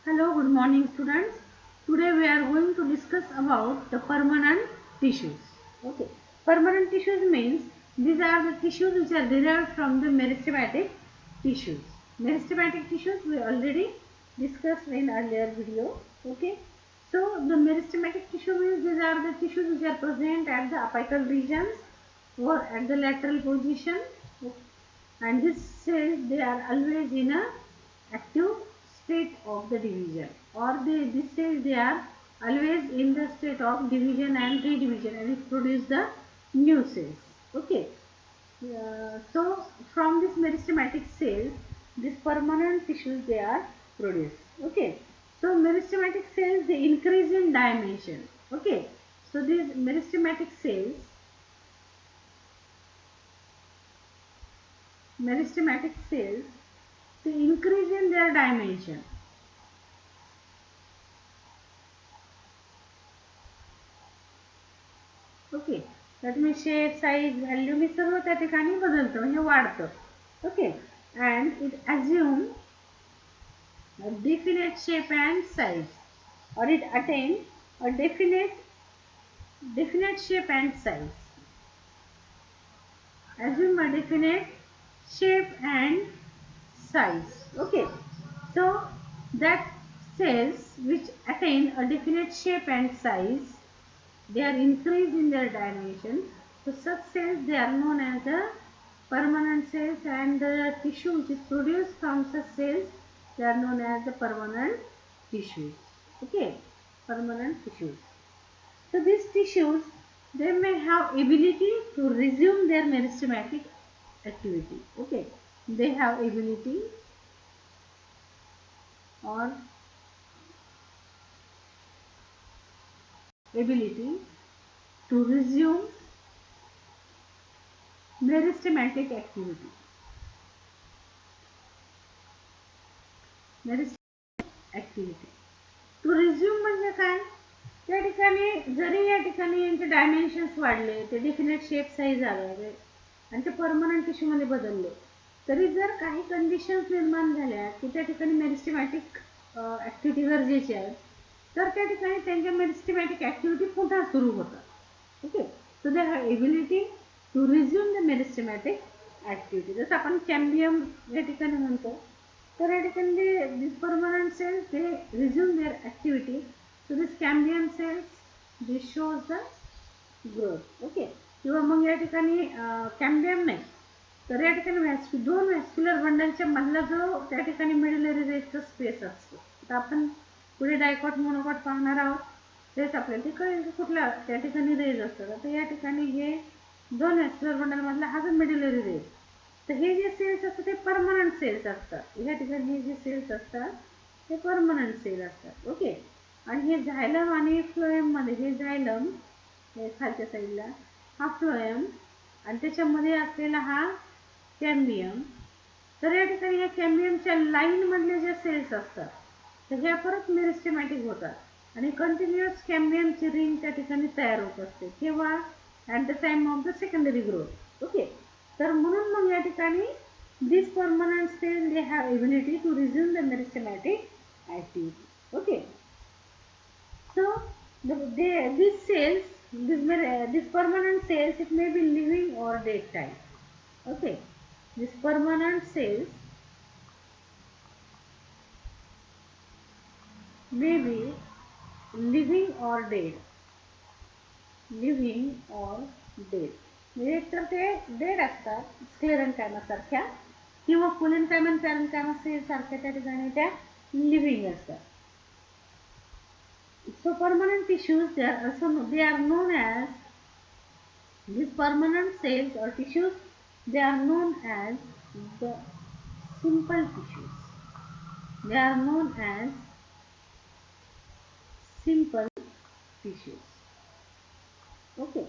Hello, good morning students. Today we are going to discuss about the permanent tissues. Okay, permanent tissues means these are the tissues which are derived from the meristematic tissues. Meristematic tissues we already discussed in earlier video. Okay, so the meristematic tissue means these are the tissues which are present at the apical regions or at the lateral position, and this cells they are always in a active state of the division, or this cells they are always in the state of division and redivision, and it produce the new cells. Okay, so from this meristematic cells these permanent tissues they are produced. Okay, so meristematic cells they increase in dimension. Okay, so these meristematic cells they increase in their dimension. Okay, that means shape, size, value मी सर्व त्या ठिकाणी बदलतं म्हणजे वाढतं. Okay, and it assume a definite shape and size, or it attain a definite shape and size. Assume a definite shape and size. Okay, so that cells which attain a definite shape and size they are increased in their dimension. So such cells they are known as the permanent cells, and the tissue which is produced from such cells they are known as the permanent tissues. Okay, permanent tissues. So these tissues they may have ability to resume their meristematic activity. Okay, they have ability to resume meristematic activity. Meristematic activity. To resume म्हणजे काय, त्या ठिकाणी जरी या ठिकाणी यांचे dimensions वाढले, ते डेफिनेट शेप साईज आले आणि ते परमनंट टिश्यूमध्ये बदलले, तरी जर काही कंडिशन्स निर्माण झाल्या की त्या ठिकाणी मेरिस्टेमॅटिक ॲक्टिव्हिटी गरजेची आहे, तर त्या ठिकाणी त्यांच्या मेरिस्टेमॅटिक ॲक्टिव्हिटी पुन्हा सुरू होतात. Okay, so they have ability to resume the meristematic activity. जसं आपण कॅम्बियम या ठिकाणी म्हणतो, तर या ठिकाणी this permanent cells they resume their activity. So this cambium cells this shows the growth. Okay, किंवा मग या ठिकाणी कॅम्बियम नाही तर या ठिकाणी दोन व्हॅस्क्युलर बंडलच्या मधला जो त्या ठिकाणी मिडलरी रेजचा स्पेस असतो. आता आपण पुढे डायकॉट मोनोकॉट पाहणार आहोत, तेच आपल्याला ते कळेल की कुठला त्या ठिकाणी रेज असतात. आता या ठिकाणी हे दोन व्हॅस्क्युलर बंडल मधला हा जो मिडलरी रेज, तर हे जे सेल्स असतात ते परमनंट सेल्स असतात. या ठिकाणी हे जे सेल्स असतात ते परमनंट सेल असतात. ओके, आणि हे झायलम आणि फ्लोएम मध्ये, हे झायलम हे खालच्या साईडला, हा फ्लोएम आणि त्याच्यामध्ये असलेला हा कॅम्बियम. तर या ठिकाणी या कॅम्बियमच्या लाईन मधले जे सेल्स असतात तर ह्या परत मेरिस्टेमॅटिक होतात आणि कंटिन्युअस कॅम्बियमची रिंग त्या ठिकाणी तयार होत असते. केव्हा? At the time of the secondary growth. Okay, तर म्हणून मग या ठिकाणी these permanent cells they have ability to resume the meristematic activity. Okay, so these cells, this permanent cells, it may be living or dead type. Okay, these permanent cells may be living or dead. Living or dead म्हणजे तर ते dead असतात स्क्लेरनकायमा सारख्या किंवा फुलेनकायमन पॅरेनकायमा sale सारख्या त्या ठिकाणी त्या लिव्हिंग असतात. So permanent tissues they are known as, these permanent cells or tissues they are known as the simple tissues. They are known as simple tissues. Okay,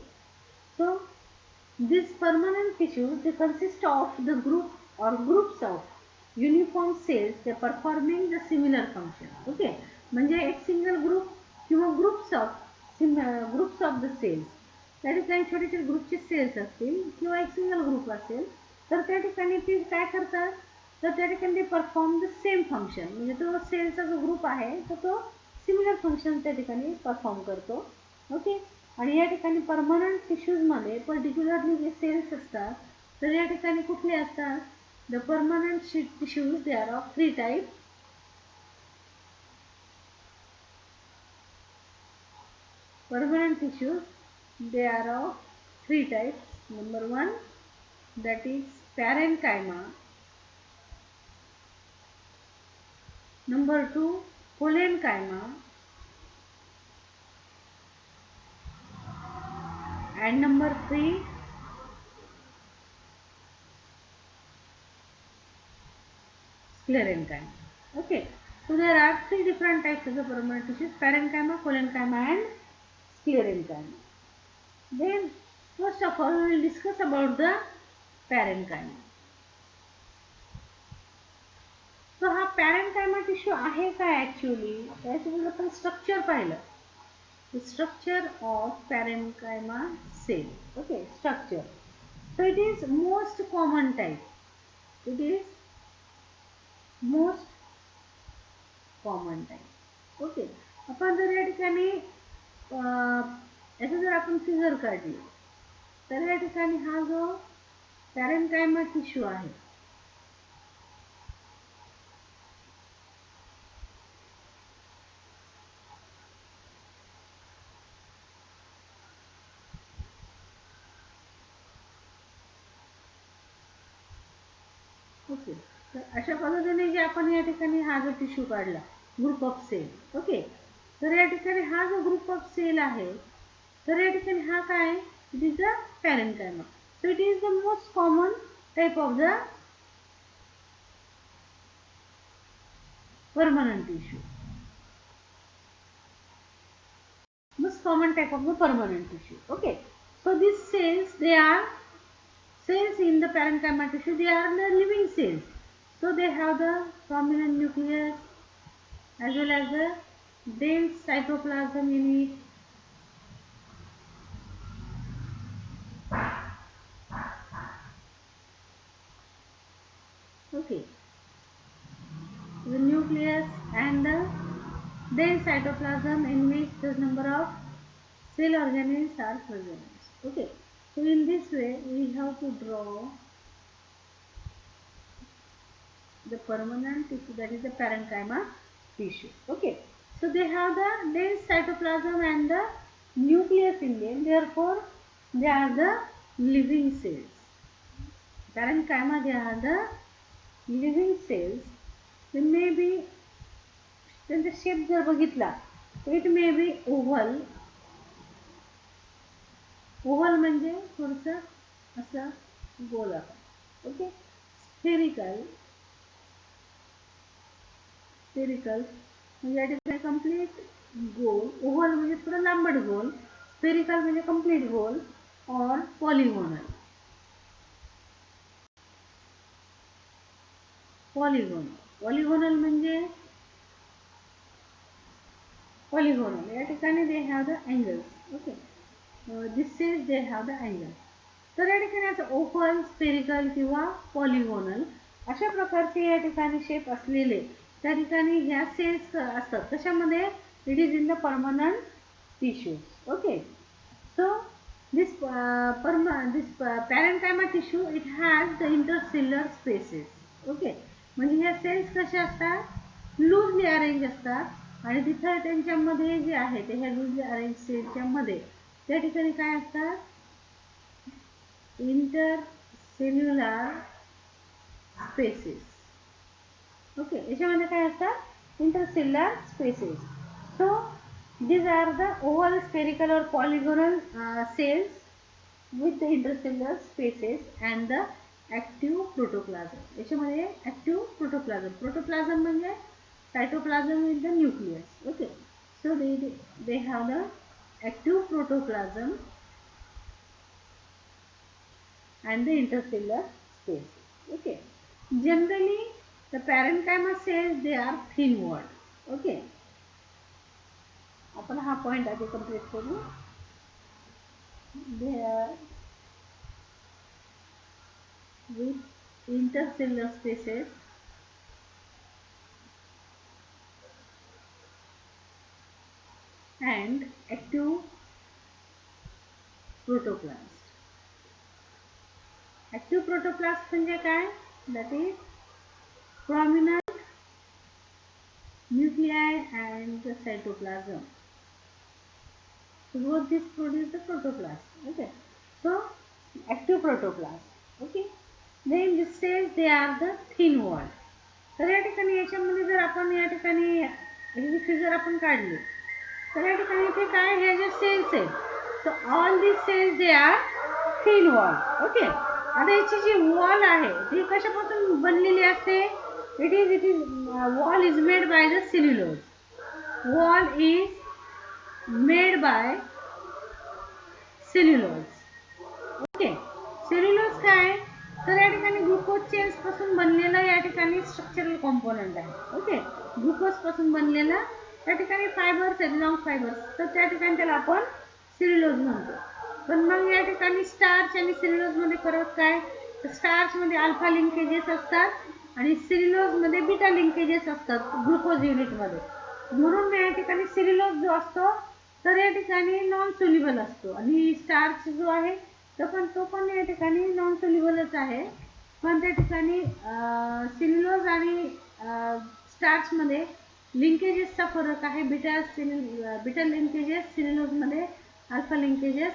so these permanent tissues they consist of the group or groups of uniform cells they performing the similar function. Okay, म्हणजे एक single group किंवा groups of the cells, त्या ठिकाणी छोटे छोटे ग्रुपचे cells असतील किंवा एक सिंगल ग्रुप असेल, तर त्या ठिकाणी ते काय करतात तर त्या ठिकाणी ते परफॉर्म द सेम फंक्शन, म्हणजे तो सेलचा जो ग्रुप आहे तर तो सिमिलर फंक्शन त्या ठिकाणी परफॉर्म करतो. ओके. आणि या ठिकाणी परमनंट टिश्यूजमध्ये पर्टिक्युलरली जे सेल्स असतात तर या ठिकाणी कुठले असतात? The permanent tissues they are of 3 type. Permanent tissues, they are of 3 types. Number 1, that is parenchyma. Number 2, parenchyma. And number 3, sclerenchyma. Okay. So there are 3 different types of the permanent tissues: parenchyma, parenchyma and sclerenchyma. Then first of all we will discuss about the parenchyma. So हा parenchyma tissue आहे काय actually? त्याच्यामध्ये आपण structure पाहिलं. The structure of parenchyma cell. Okay, structure. So it is most common type. It is most common type. Okay. आपण जर या ठिकाणी याचं जर आपण फिगर काढली तर या ठिकाणी हा जो पॅरेन्कायमा टिश्यू आहे ओके. तर अशा पद्धतीने जे आपण या ठिकाणी हा जो टिश्यू काढला ग्रुप ऑफ सेल. ओके. तर या ठिकाणी हा जो ग्रुप ऑफ सेल आहे तर या ठिकाणी हा काय? It is the parenchyma. So it is the most common type of the permanent tissue. Most common type of the permanent tissue. Okay. So these cells, they are cells in the parenchyma tissue. They are the living cells. So they have the prominent nucleus as well as the dense cytoplasm in it. Okay. The nucleus and the dense cytoplasm in which the number of cell organelles are present. Okay. So in this way we have to draw the permanent tissue, that is the parenchyma tissue. Okay. So they have the dense cytoplasm and the nucleus in them. Therefore, they are the living cells. Parenchyma, they are the living cells. They may be, त्यांचा shape जर बघितला तर it may B oval. Oval म्हणजे थोडंसं असं गोलाकार. Okay. Spherical. Spherical म्हणजे या ठिकाणी कंप्लीट गोल. ओव्हल म्हणजे थोडं लांबट गोल. स्फेरिकल म्हणजे कंप्लीट गोल. और पॉलिगोनल. पॉलिगोनल म्हणजे पॉलिगोनल या ठिकाणी दे have the angles. Okay. This is they have the angles. तर या ठिकाणी आता ओव्हल, स्फेरिकल किंवा पॉलिगोनल अशा प्रकारचे या ठिकाणी शेप असलेले त्या ठिकाणी ह्या सेल्स असतात. कशामध्ये? It is in the permanent tissues. Okay. So this parenchyma tissue, it has the intercellular spaces. Okay. म्हणजे ह्या सेल्स कशा असतात? लूजली अरेंज असतात आणि तिथं त्यांच्यामध्ये जे आहे ते ह्या लूजली अरेंज सेलच्या मध्ये त्या ठिकाणी काय असतात? Intercellular spaces. ओके. याच्यामध्ये काय असतात? Intercellular spaces. So these are the oval, spherical or polygonal cells with the intercellular spaces and the active protoplasm. याच्यामध्ये active protoplasm. Protoplasm म्हणजे cytoplasm with the nucleus. Okay. So they have the active protoplasm and the intercellular spaces. Okay. Generally, the parenchyma cells, they are thin walled. Okay. आपण हा point आधी complete करू. They are with intercellular spaces and active protoplast. Active protoplast म्हणजे काय? That is prominent nuclei and the cytoplasm. So both these produce the protoplasm. Okay. So active protoplasm. Okay. Then this says they are the thin wall. तर या ठिकाणी याच्यामध्ये जर आपण या ठिकाणी ही फिगर आपण काढली तर या ठिकाणी इथे काय हे जे सेल्स आहेत तर all this cells they are thin wall. Okay. आता याची जी वॉल आहे ती कशापासून बनलेली असते? It is wall is made by the cellulose. Wall is made by cellulose. Okay. Cellulose काय तर या ठिकाणी ग्लुकोज चेन्स पासून बनलेला या ठिकाणी स्ट्रक्चरल कॉम्पोनंट आहे. ओके. ग्लुकोज पासून बनलेला त्या ठिकाणी फायबर्स आहेत, लॉंग फायबर्स, तर त्या ठिकाणी त्याला आपण सेल्युलोज म्हणतो. पण मग या ठिकाणी स्टार्च आणि सेल्युलोज मध्ये फरक काय? तर स्टार्च मध्ये अल्फा लिंकेजेस असतात आणि सेल्युलोज मध्ये बीटा लिंकेजेस असतात ग्लुकोज युनिट मध्ये. म्हणून या ठिकाणी सेल्युलोज जो असतो तर या ठिकाणी नॉन सोल्युबल असतो आणि स्टार्च जो आहे तो पण या ठिकाणी नॉन सोल्युबलच आहे. पण त्या ठिकाणी सेल्युलोज आणि स्टार्च मध्ये लिंकेजेसचा फरक आहे. बीटा लिंकेजेस सेल्युलोज मध्ये, अल्फा लिंकेजेस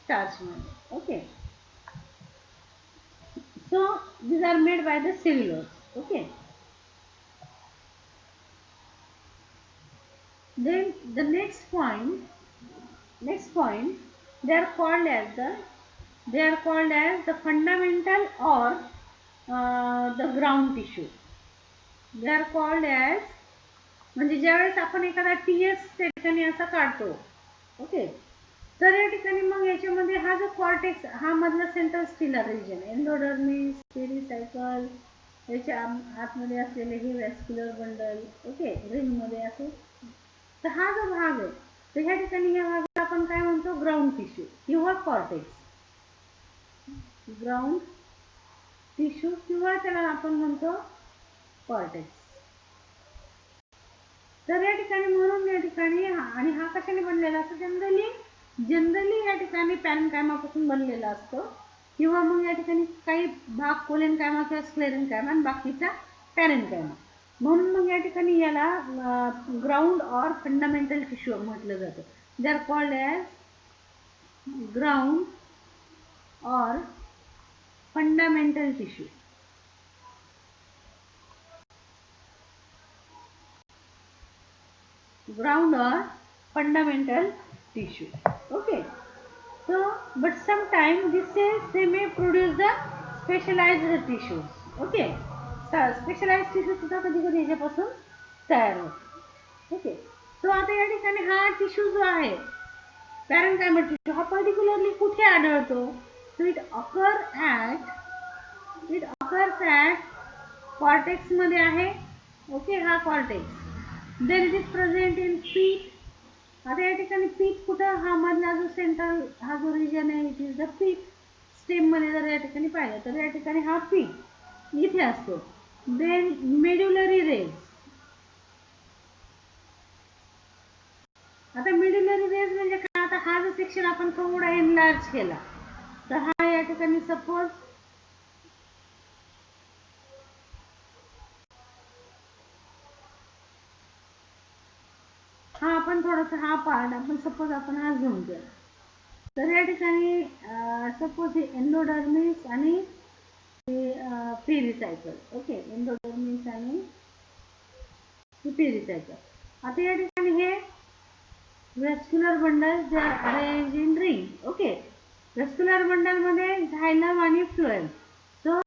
स्टार्च मध्ये. Okay. So these are made by the cellulose. Okay. Then the next point they are called as the fundamental or the ground tissue. They are called as म्हणजे ज्यावेळेस आपण एखादा TS त्या ठिकाणी असा काढतो. Okay. तर या ठिकाणी मग याच्यामध्ये हा जो कॉर्टेक्स हा मधला central stelar region endodermis, pericycle, याच्या आतमध्ये असलेले हे व्हॅस्क्युलर बंडल. ओके. रिंग मध्ये असे तर हा जो भाग आहे तर ह्या ठिकाणी या भागाला आपण काय म्हणतो? ग्राउंड टिश्यू किंवा कॉर्टेक्स. ग्राउंड टिश्यू किंवा त्याला आपण म्हणतो कॉर्टेक्स. तर या ठिकाणी म्हणून या ठिकाणी आणि हा कशाने बनलेला असतो? जनरली या ठिकाणी पॅरेन्कायमापासून बनलेला असतो किंवा मग या ठिकाणी काही भाग कोलेनकायमा किंवा स्क्लेरेन्कायमा आणि बाकीचा पॅरेन्कायमा. म्हणून मग या ठिकाणी याला ग्राउंड ऑर फंडामेंटल टिश्यू म्हटलं जातं. They are called as ground or fundamental tissue. Ground or fundamental tissue. Okay. So but sometimes these cells they may produce the specialized tissues. Okay. Specialized tissue सुद्धा कधी कधी याच्यापासून तयार होतो. Okay. So आता या ठिकाणी हा टिश्यू जो आहे पॅरेन्कायमा टिश्यू हा पर्टिक्युलरली कुठे आढळतो? So it occurs at cortex मध्ये आहे. ओके. हा cortex. Then it is present in pit. आता या ठिकाणी पीठ कुठं हा मधला जो सेंट्रल हा जो रिजन आहे इट इज द पीठ. स्टेम मध्ये जर या ठिकाणी पाहिलं तर या ठिकाणी हा पीठ इथे असतो. Then medullary rays. आता मेड्युलरी रेज म्हणजे काय? आता हा जो सेक्शन आपण थोडा एनलार्ज केला तर हा या ठिकाणी सपोज हा आपण थोडासा हा पार्ट आपण सपोज आपण हा झूम केला तर या ठिकाणी सपोज हे एंडोडर्मिस आणि पेरिसायकल. ओके. एंडोडर्मिस आणि पेरिसायकल. आता या ठिकाणी हे vascular bundle they are arrange in ring. Okay. Vascular bundle मध्ये झायलम आणि phloem. So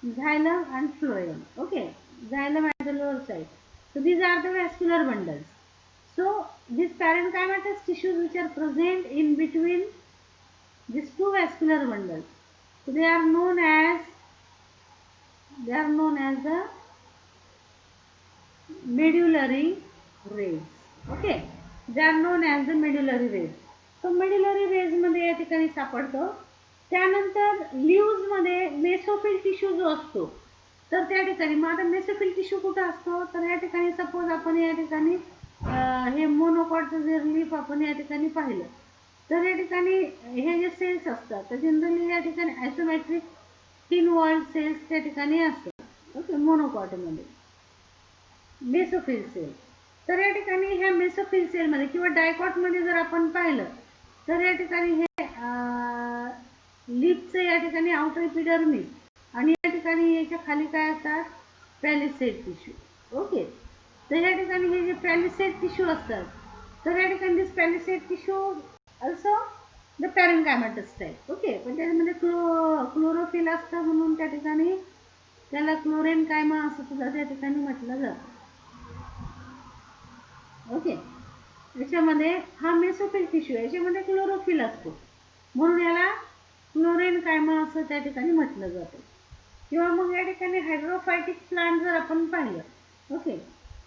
झायलम and phloem. Okay. Xylem at the lower side. So these are the vascular bundles. So these parenchymatous tissues which are present in between these two vascular bundles. So they are known as the medullary rays. Okay. They are known as the medullary rays. So medullary rays मध्ये या ठिकाणी सापडतो. त्यानंतर leaves मध्ये mesophyll tissue जो असतो तर त्या ठिकाणी मग आता मेसोफिल टिश्यू कुठं असतो तर या ठिकाणी सपोज आपण या ठिकाणी हे मोनोकॉटचं जर लीफ आपण या ठिकाणी पाहिलं तर या ठिकाणी हे जे सेल्स असतात तर जनरली या ठिकाणी आयसोमेट्रिक तीन वॉल सेल्स त्या ठिकाणी असतात. ओके, मोनोकॉटमध्ये. मेसोफिल सेल, तर या ठिकाणी ह्या मेसोफिल सेलमध्ये किंवा डायकॉटमध्ये जर आपण पाहिलं तर या ठिकाणी हे लीफचं या ठिकाणी आउटर एपिडर्मिस आणि या ठिकाणी याच्या खाली काय असतात, पॅलिसेड टिश्यू. ओके, तर या ठिकाणी हे जे पॅलिसेड टिश्यू असतात तर या ठिकाणी this palisade tissue also the parenchymatous type. Okay, पण त्याच्यामध्ये क्लोरोफिल असतं म्हणून त्या ठिकाणी त्याला क्लोरेन्कायमा असं सुद्धा त्या ठिकाणी म्हटलं जातं. ओके, याच्यामध्ये हा मेसोफिल टिश्यू आहे, याच्यामध्ये क्लोरोफिल असतो म्हणून याला क्लोरेन्कायमा असं त्या ठिकाणी म्हटलं जातं. किंवा मग या ठिकाणी हायड्रोफायटिक प्लांट जर आपण पाहिलं, ओके,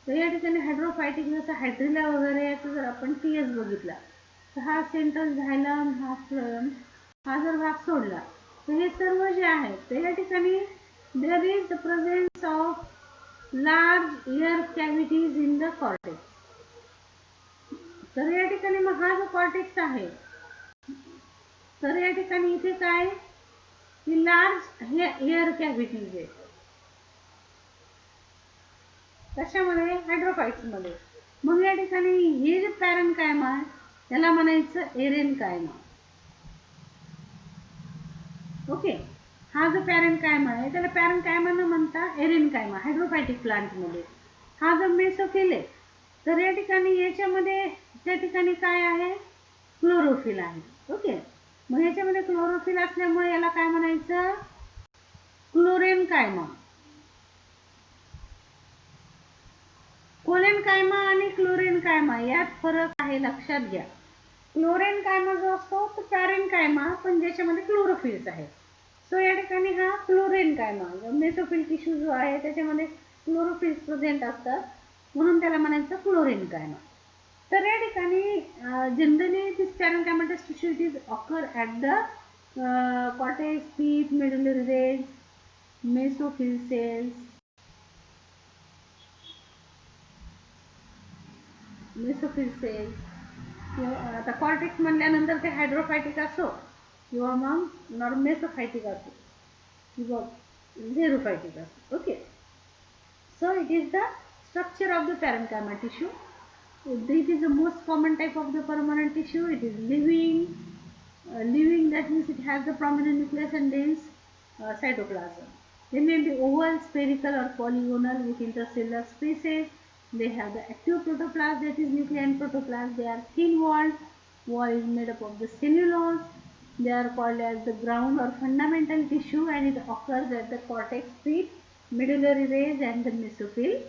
तर या ठिकाणी हायड्रोफायटिक जसं हायड्रिला वगैरे याचं जर आपण टीएस बघितला तर हा सेंट्रल झायलम, हा फ्लोएम, हा जर भाग सोडला तर हे सर्व जे आहेत ते या ठिकाणी there is the presence of large air cavities in the cortex. तर या ठिकाणी मग हा जो कॉर्टेक्स आहे तर या ठिकाणी इथे काय की लार्ज हे एअर कॅव्हिटीज आहे. कशामध्ये, हायड्रोफाइट्समध्ये. मग या ठिकाणी हे जे पॅरेन्कायमा आहे त्याला म्हणायचं एरेन्कायमा. ओके, हा जो पॅरेन्कायमा आहे त्याला पॅरेन्कायमा न म्हणता एरेन्कायमा हायड्रोफायटिक प्लांटमध्ये. हा जो मेसोफिल आहे तर या ठिकाणी याच्यामध्ये त्या ठिकाणी काय आहे, क्लोरोफिल आहे. ओके, मग याच्यामध्ये क्लोरोफिल असल्यामुळे याला काय म्हणायचं, क्लोरेन्कायमा. कोलेन्कायमा आणि क्लोरेन्कायमा यात फरक आहे, लक्षात घ्या. क्लोरेन्कायमा जो असतो तो पॅरेन्कायमा पण ज्याच्यामध्ये क्लोरोफिल्स आहेत. सो या ठिकाणी हा क्लोरेन्कायमा मेसोफिल टिश्यू जो आहे त्याच्यामध्ये क्लोरोफिल्स प्रेझेंट असतात म्हणून त्याला म्हणायचं क्लोरेन्कायमा. तर या ठिकाणी generally this parenchymatous tissue is occur at the cortex, pith, medullary rays, mesophyll cells, mesophyll cells. आता कॉर्टेक्स म्हणल्यानंतर ते हायड्रोफायटिक असो किंवा मग मेसोफायटिक असो किंवा झेरोफायटिक असो. Okay, so it is the structure of the parenchyma tissue. It is the most common type of the permanent tissue. It is living. Living, that means it has the prominent nucleus and dense cytoplasm. They may be oval, spherical or polygonal with intercellular spaces. They have the active protoplasm, that is nuclei and protoplasm. They are thin walled. Wall is made up of the cellulose. They are called as the ground or fundamental tissue and it occurs at the cortex, pit, medullary rays and the mesophyll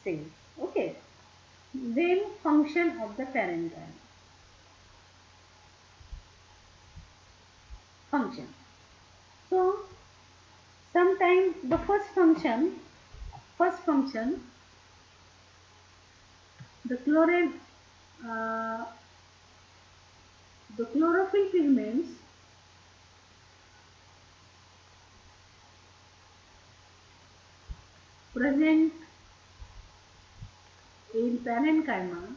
cells. Okay. Then function of the parenchyma. Function. So sometimes the first function, the uh, the chlorophyll pigments present in parenchyma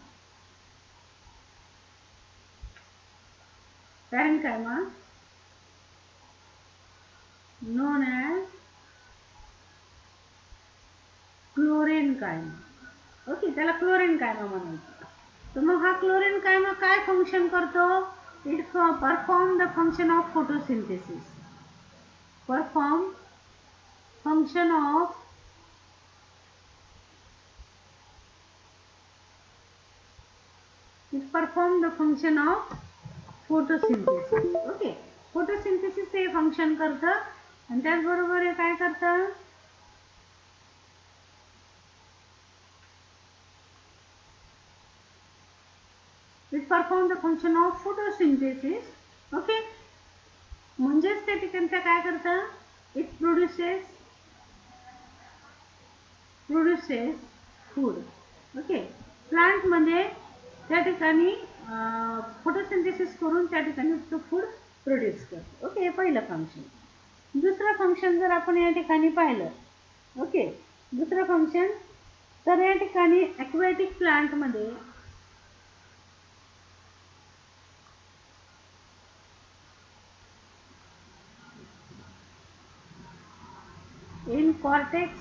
known as chlorenchyma. Okay, त्याला chlorenchyma म्हणायचं. तर मग हा क्लोरेन्कायमा काय function करतो, it perform the function of photosynthesis. Perform function of photosynthesis. Okay, photosynthesis हे function करतं आणि त्याचबरोबर हे काय करतं, it perform the function of photosynthesis. Okay, म्हणजेच त्या ठिकाणी काय करतं, it produces food. Okay, plant मध्ये त्या ठिकाणी फोटोसिंथेसिस करून त्या ठिकाणी तो फूड प्रोड्यूस करतो. ओके, हे पहिलं फंक्शन. दुसरं फंक्शन जर आपण या ठिकाणी पाहिलं, ओके, दुसरं फंक्शन तर या ठिकाणी aquatic प्लांट मध्ये in cortex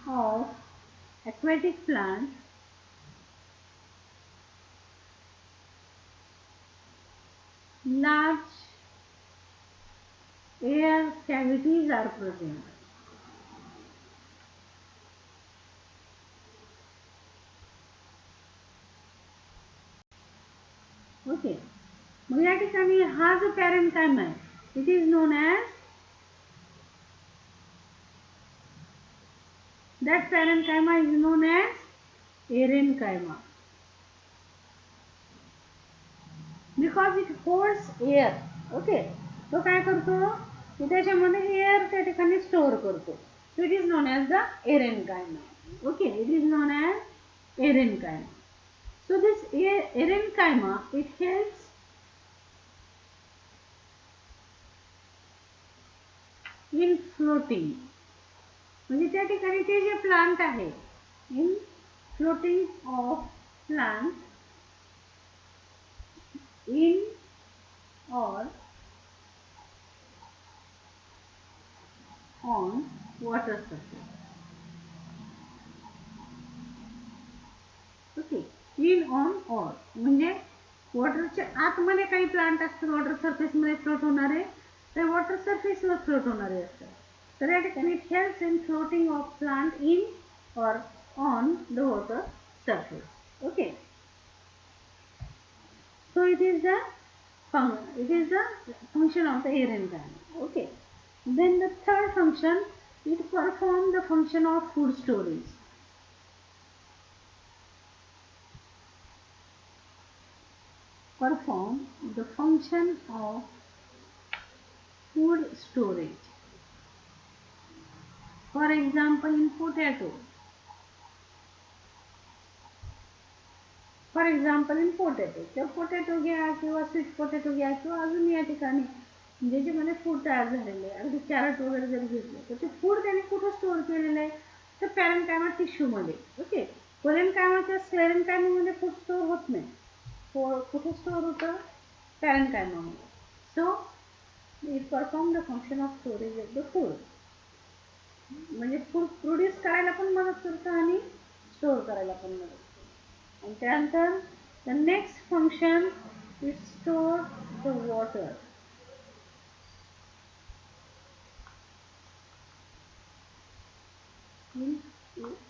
of aquatic plant large air cavities are present. Okay, मग या ठिकाणी हा जो पॅरेन्काइमा आहे it is known as that parenchyma is known as parenchyma because it holds air. Okay, तो काय करतो की त्याच्यामध्ये एअर त्या ठिकाणी स्टोअर करतो. So it is known as the aerenchyma. Okay, it is known as aerenchyma. So this aerenchyma it helps in floating. म्हणजे त्या ठिकाणी ते जे प्लांट आहे in floating of plant in or on water surface. Okay, in on or म्हणजे वॉटरच्या आतमध्ये काही प्लांट असतात वॉटर सरफेसमध्ये फ्लोट होणारे, ते वॉटर सरफेसवर फ्लोट होणारे असतात. तर या ठिकाणी it helps in floating of plant in or on the water surface. Okay, so it is the function of the parenchyma. Okay, then the third function, it performs the function of food storage. Perform the function of food storage. For example, in potato. For example in potato, किंवा potato घ्या किंवा sweet potato घ्या किंवा अजून या ठिकाणी ज्याच्यामध्ये food तयार झालेले आहे, अगदी कॅरट वगैरे जर घेतलं तर ते फूड त्याने कुठं स्टोअर केलेलं आहे तर पॅरेन्कायमा टिश्यूमध्ये. ओके, पॅरेन्कायमाच्या स्क्लेरेन्कायमामध्ये फूड स्टोअर होत नाही. कुठे स्टोअर होतं पॅरेन्कायमामध्ये. So it perform the function of storage of the food. म्हणजे फूड प्रोड्यूस करायला पण मदत करतं आणि स्टोअर करायला पण मदत करतं. And त्यानंतर the next function is store the water.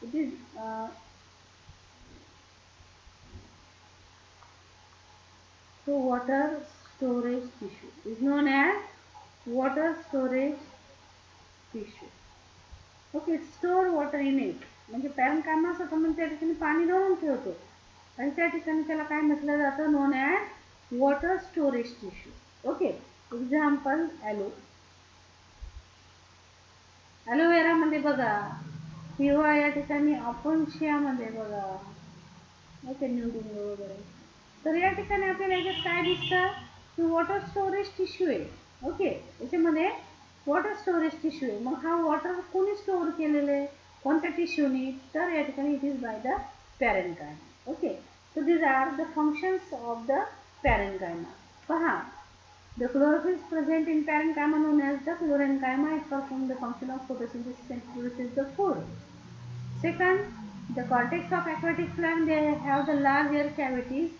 It is so water storage tissue is known as water storage tissue. Okay, store water in it. म्हणजे पॅरेन्कायमा असं म्हणजे त्या ठिकाणी पाणी धरून ठेवतो आणि त्या ठिकाणी त्याला काय म्हटलं जातं, known as water storage tissue. Okay, example ॲलोवेरामध्ये बघा किंवा या ठिकाणी अपॉन्शियामध्ये बघा. ओके, न्यूडिंग वगैरे. तर या ठिकाणी आपल्याला याच्यात काय दिसतं की वॉटर स्टोरेज टिश्यू आहे. ओके, याच्यामध्ये वॉटर स्टोरेज टिश्यू आहे. मग हा वॉटर कोणी स्टोअर केलेलं आहे, कोणत्या टिश्यूनी, तर या ठिकाणी it is by the parenchyma. Okay, so these are the functions of the parenchyma. पहा, the chlorophyll is present in parenchyma known as the chlorenchyma. It performs the function of photosynthesis and produces the food. Second, the cortex of aquatic plant, they have the large air cavities.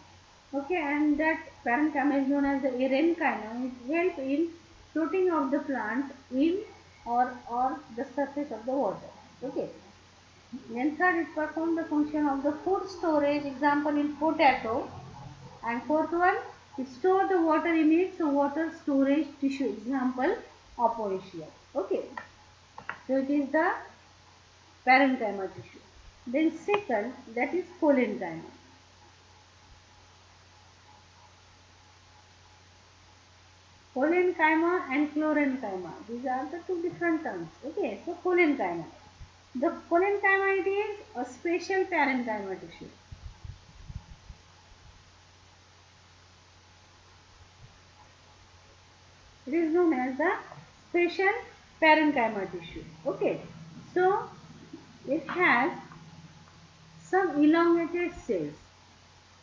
Okay, and that parenchyma is known as the parenchyma. It helps in floating of the plant in or the surface of the water. Okay. Then third, it performs the function of the food storage, example in potato. And fourth one, it stores the water in it, so water storage tissue, example opoecia. Okay, so it is the parenchyma tissue. Then second, that is collenchyma. Collenchyma and chlorenchyma, these are the two different terms. Okay, so collenchyma. The collenchyma, it is a special parenchyma tissue. It is known as the special parenchyma tissue. Okay, so It has some elongated cells.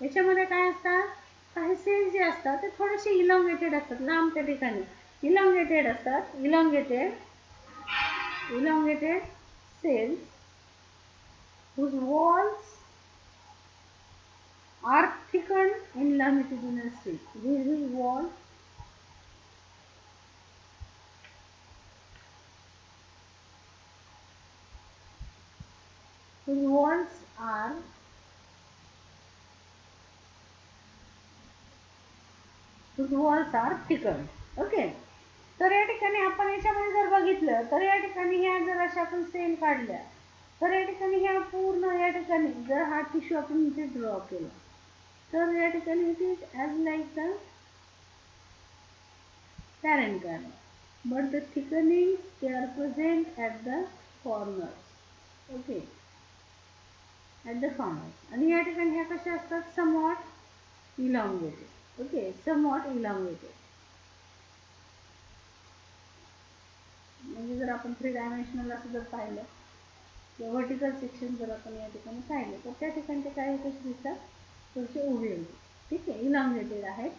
याच्यामध्ये काय असतात, काही cells जे असतात ते थोडेसे elongated असतात, लांब त्या ठिकाणी इलॉंगेटेड असतात. Elongated cells whose walls are thickened in longitudinal sheets. Whose walls are thickened. Okay. तर या ठिकाणी आपण याच्यामध्ये जर बघितलं तर या ठिकाणी ह्या जर अशा आपण सेल काढल्या तर या ठिकाणी ह्या पूर्ण या ठिकाणी जर हा टिश्यू आपण इथे ड्रॉ केला तर या ठिकाणी it is as like the parenchyma, but the thickenings they are present at the corners. Okay, at the corners. आणि या ठिकाणी ह्या कशा असतात, somewhat elongated. Okay, somewhat elongated. म्हणजे जर आपण 3 डायमेन्शनल असं जर पाहिलं किंवा व्हर्टिकल सेक्शन जर आपण या ठिकाणी पाहिलं तर त्या ठिकाणचे काही कसे दिसतात, थोडेसे उभे होते. ठीक आहे, इलॉंगेटेड आहेत.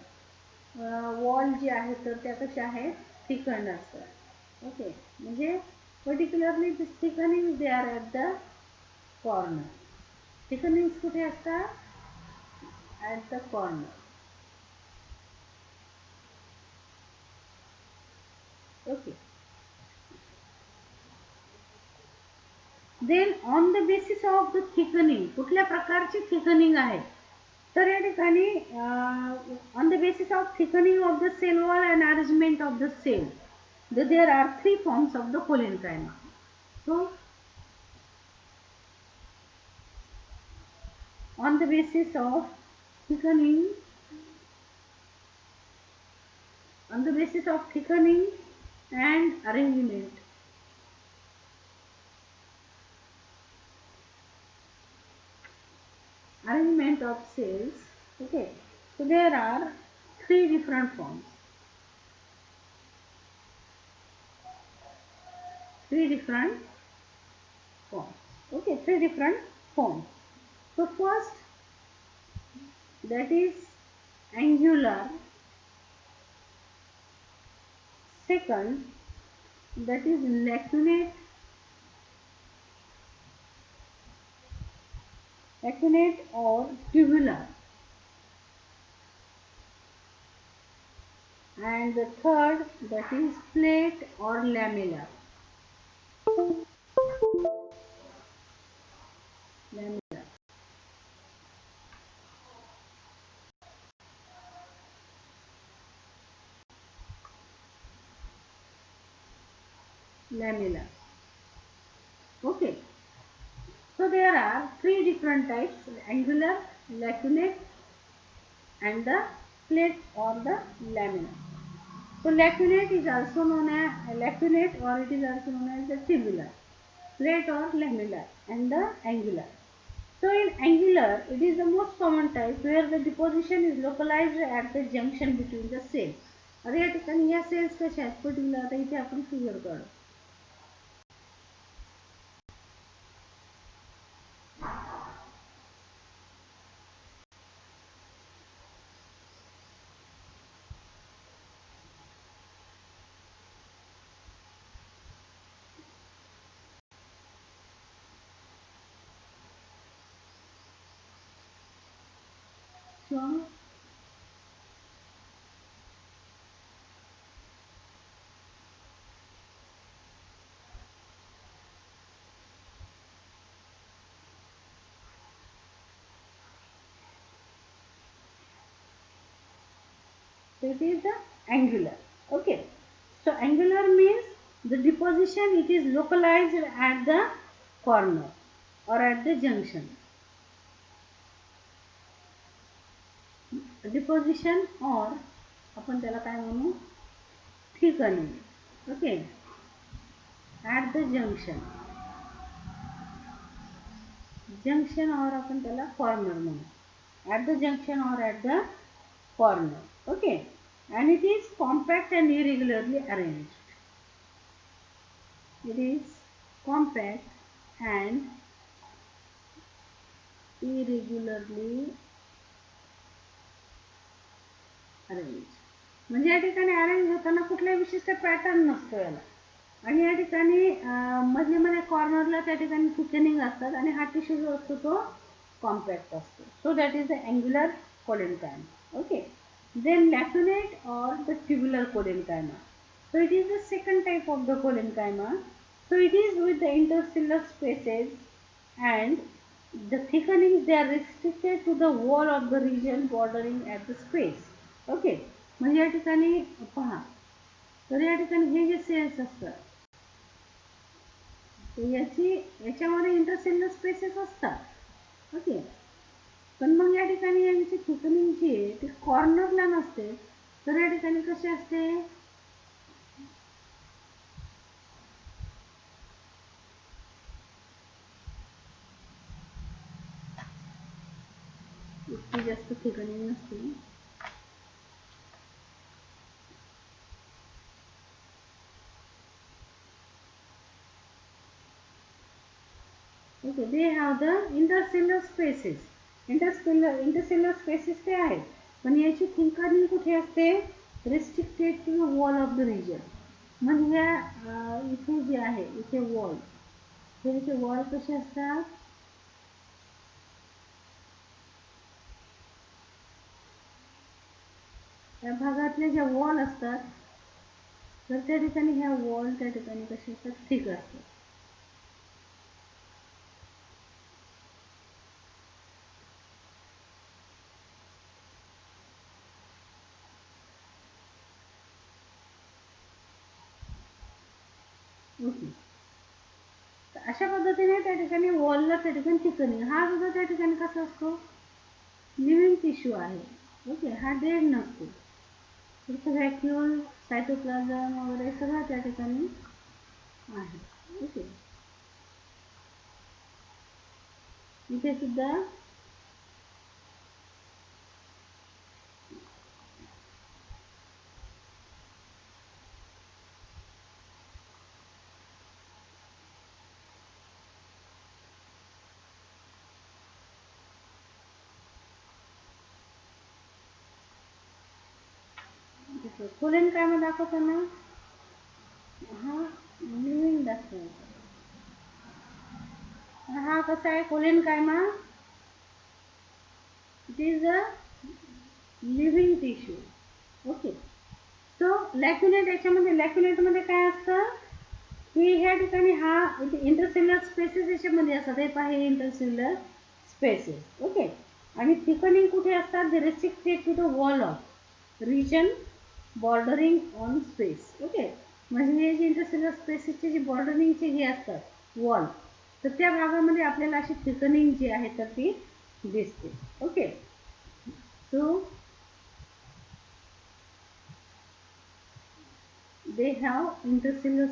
वॉल जे आहेत तर त्या कशा आहेत, थिकंड असतात. ओके, म्हणजे particularly this thickening they are at the corner. Thickenings कुठे असतात, at the corner. Okay. Then on the basis of the thickening, कुठल्या प्रकारची थिकनिंग आहे तर या ठिकाणी on the basis of thickening of the cell wall and arrangement of the cell there are 3 forms of the parenchyma. So on the basis of thickening and arrangement of cells. Okay, so there are 3 different forms. 3 different forms. Okay, 3 different forms. So first, that is angular. Second, that is lacunate or tubular. And the third, that is plate or lamellar. Lamellar. Okay, so there are 3 different types: angular, lacunate and the plate or the lamellar. So lacunate is also known as lacunate, or it is also known as the tubular, plate or lamellar, and the angular. So in angular, it is the most common type where the deposition is localized at the junction between the cells. आता या ठिकाणी या cells कशा आहेत, particular आता इथे आपण figure काढू. So it is the angular. Okay, so angular means the deposition, it is localized at the corner or at the junction. Deposition or आपण त्याला काय म्हणू, thickening. Okay, at the junction or आपण त्याला corner म्हणू, at the junction or at the corner. Okay, and it is compact and irregularly arranged. It is compact and irregularly arranged. म्हणजे या ठिकाणी अरेंज होताना कुठलाही विशिष्ट पॅटर्न नसतो याला. आणि या ठिकाणी मधले मध्ये कॉर्नरला त्या ठिकाणी थिकनिंग असतात आणि हा टिश्यू जो असतो तो कॉम्पॅक्ट असतो. So that is the angular collenchyma. Okay. Then lacunar or the tubular cholenchyma. So it is the second type of the cholenchyma. So it is with the interstellar spaces and the thickenings they are restricted to the wall of the region bordering at the space. Okay. म्हणजे या ठिकाणी पहा, तर या ठिकाणी हे जे cells असतात याच्यामध्ये इंटरसेल्युलर स्पेसेस असतात. ओके. पण मग या ठिकाणी यांची थिकनिंग जी आहे ती कॉर्नरला नसते, तर या ठिकाणी कशी असते, इतकी जास्त थिकनिंग नसते. Okay. They have the intercellular spaces. Intercellular spaces ते आहेत, पण याची थिकनिंग कुठे असते, restricted to the wall of the region. म्हणजे इथे जे आहे इथे वॉल, हे इथे वॉल कसे असतात, या भागातले ज्या वॉल असतात तर त्या ठिकाणी ह्या वॉल त्या ठिकाणी कसे असतात, थिक असतात. ओके. अशा पद्धतीने त्या ठिकाणी वॉलला त्या ठिकाणी थिकनिंग. हा सुद्धा त्या ठिकाणी कसा असतो, लिव्हिंग टिश्यू आहे. ओके. हा डेड नसतो. व्हॅक्यूल, सायटोप्लाझम वगैरे सगळं त्या ठिकाणी आहे. ओके. इथे सुद्धा कोलेनकायमा दाखवताना हा लिव्हिंग दाखवायचा. हा कसा आहे collenchyma, it is a living tissue. Okay. So lacunate, याच्यामध्ये लॅक्युनेटमध्ये काय असतं की ह्या ठिकाणी हा इंटरसेल्युलर स्पेसेस याच्यामध्ये असतात. हे पहा, हे इंटरसेल्युलर स्पेसेस. ओके. आणि थिकनिंग कुठे असतात, they restricted to the wall of region bordering on space. Okay. म्हणजे हे जे इंटरसेल्युलर स्पेसेसचे जे बॉर्डरिंगचे हे असतात वॉल, तर त्या भागामध्ये आपल्याला अशी थिकनिंग जी आहे तर ती दिसते. Okay. So they have intercellular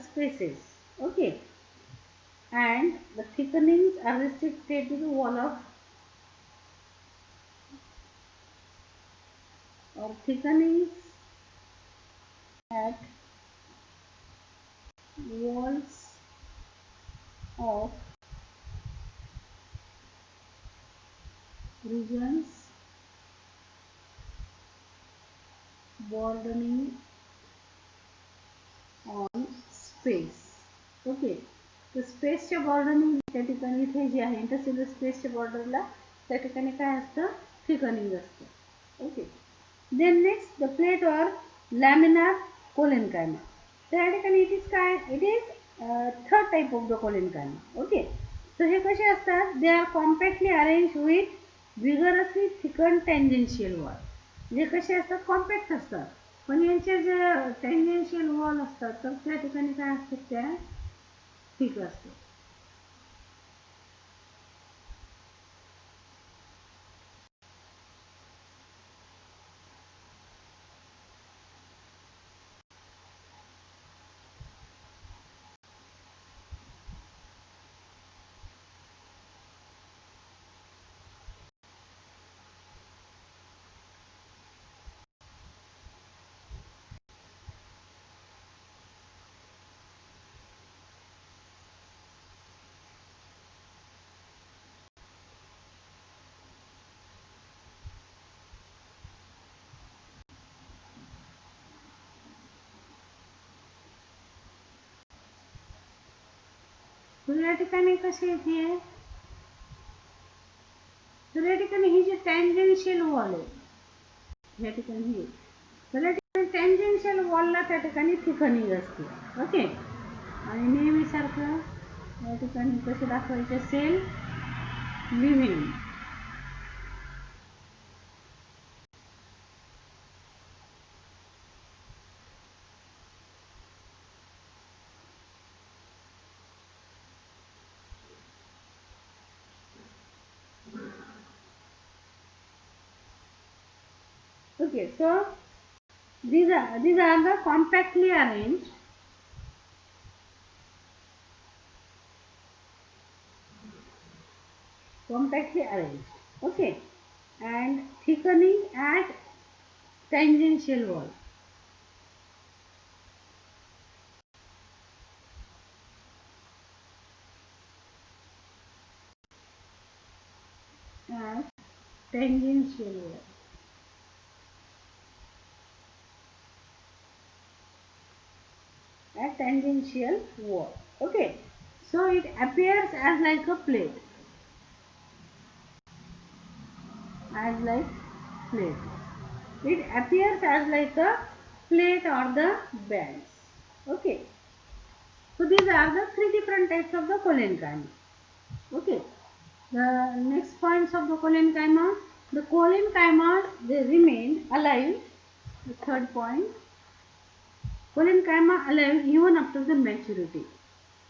spaces, okay, and the thickenings are restricted to the wall of, or thickenings at walls of regions bordering on space. Okay. तर स्पेसच्या बॉर्डरनी त्या ठिकाणी इथे जे आहे इंटरसेल्युलर स्पेसच्या बॉर्डरला त्या ठिकाणी काय असतं, थिकनिंग असतं. Okay. Then next the plate or laminar collenchyma. तर या ठिकाणी इट इज काय, it is third type of the collenchyma. Okay. So हे कसे असतात, they are compactly arrange with vigorously thicken tangential wall. जे कसे असतात, कॉम्पॅक्ट असतात, पण यांचे जे टेंजेन्शियल वॉल असतात तर त्या ठिकाणी काय असतात, त्या थिक असतात. तर या ठिकाणी कशी येते, तर या ठिकाणी ही जी टँजेन्शियल वॉल आहे या ठिकाणी ही, तर या ठिकाणी टँजेन्शियल वॉलला त्या ठिकाणी थिकनिंग असते. ओके, आणि नेहमीसारखं या ठिकाणी कसे दाखवायचे, cell living. Okay, so these are the compactly arranged okay, and thickening at tangential wall. At tangential wall. At tangential wall. Okay, so it appears as like a plate. As like plate. It appears as like a plate or the bands. Okay. So these are the three different types of the collenchyma. Okay. The next points of the collenchyma. The collenchymas, they remain alive. The third point. Collenchyma alive even after the maturity.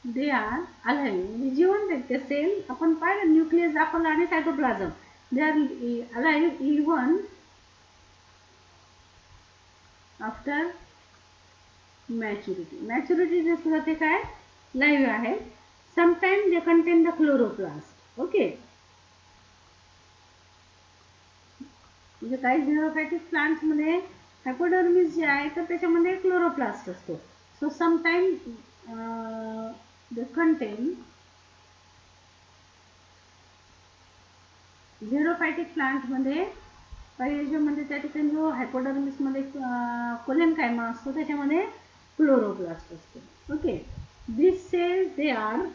They are alive. जिवंत आहेत ते sale. आपण पाहिलं nucleus दाखवला आणि cytoplasm. They are alive even after maturity. Maturity जे सुद्धा ते काय लाईव्ह आहे. Sometimes they contain the chloroplast. Okay. म्हणजे काही झेरोफायटिक प्लांट्स मध्ये हायपोडर्मिस जे आहे तर त्याच्यामध्ये क्लोरोप्लास्ट असतो. So sometime they contain xerophytic plant मध्ये पायरिजोमध्ये त्या ठिकाणी जो हायपोडर्मिस मध्ये कोलेनकायमा असतो त्याच्यामध्ये क्लोरोप्लास्ट असतो. Okay, this cells they are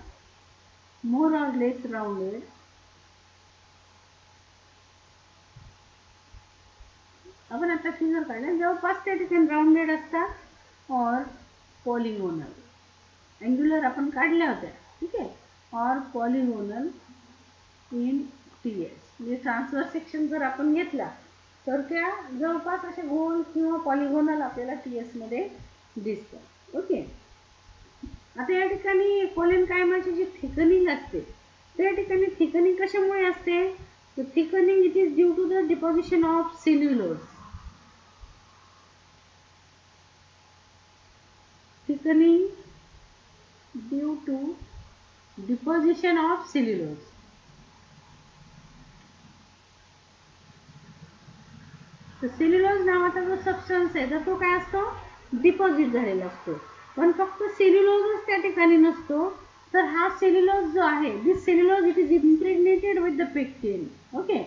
more or less rounded. आपण आता फिगर काढलं जवळपास त्या ठिकाणी राउंडेड असतात और पॉलिगोनल. अँग्युलर आपण काढल्या होत्या, ठीक आहे, और पॉलिगोनल इन टीएस. म्हणजे ट्रान्सफर सेक्शन जर आपण घेतला तर त्या जवळपास असे गोल किंवा पॉलिगोनल आपल्याला टीएस मध्ये दिसतात. ओके, आता या ठिकाणी कोलेनकायमाची जी थिकनिंग असते त्या ठिकाणी थिकनिंग कशामुळे असते, तर thickening it is due to the deposition of cellulose. Thickening due to deposition of cellulose. तर सेल्युलोज नावाचा जो सबस्टन्स आहे तर तो काय असतो, डिपॉझिट झालेला असतो. पण फक्त सेल्युलोजच त्या ठिकाणी नसतो, तर हा सेल्युलोज जो आहे, this cellulose it is impregnated with the pectin. Okay,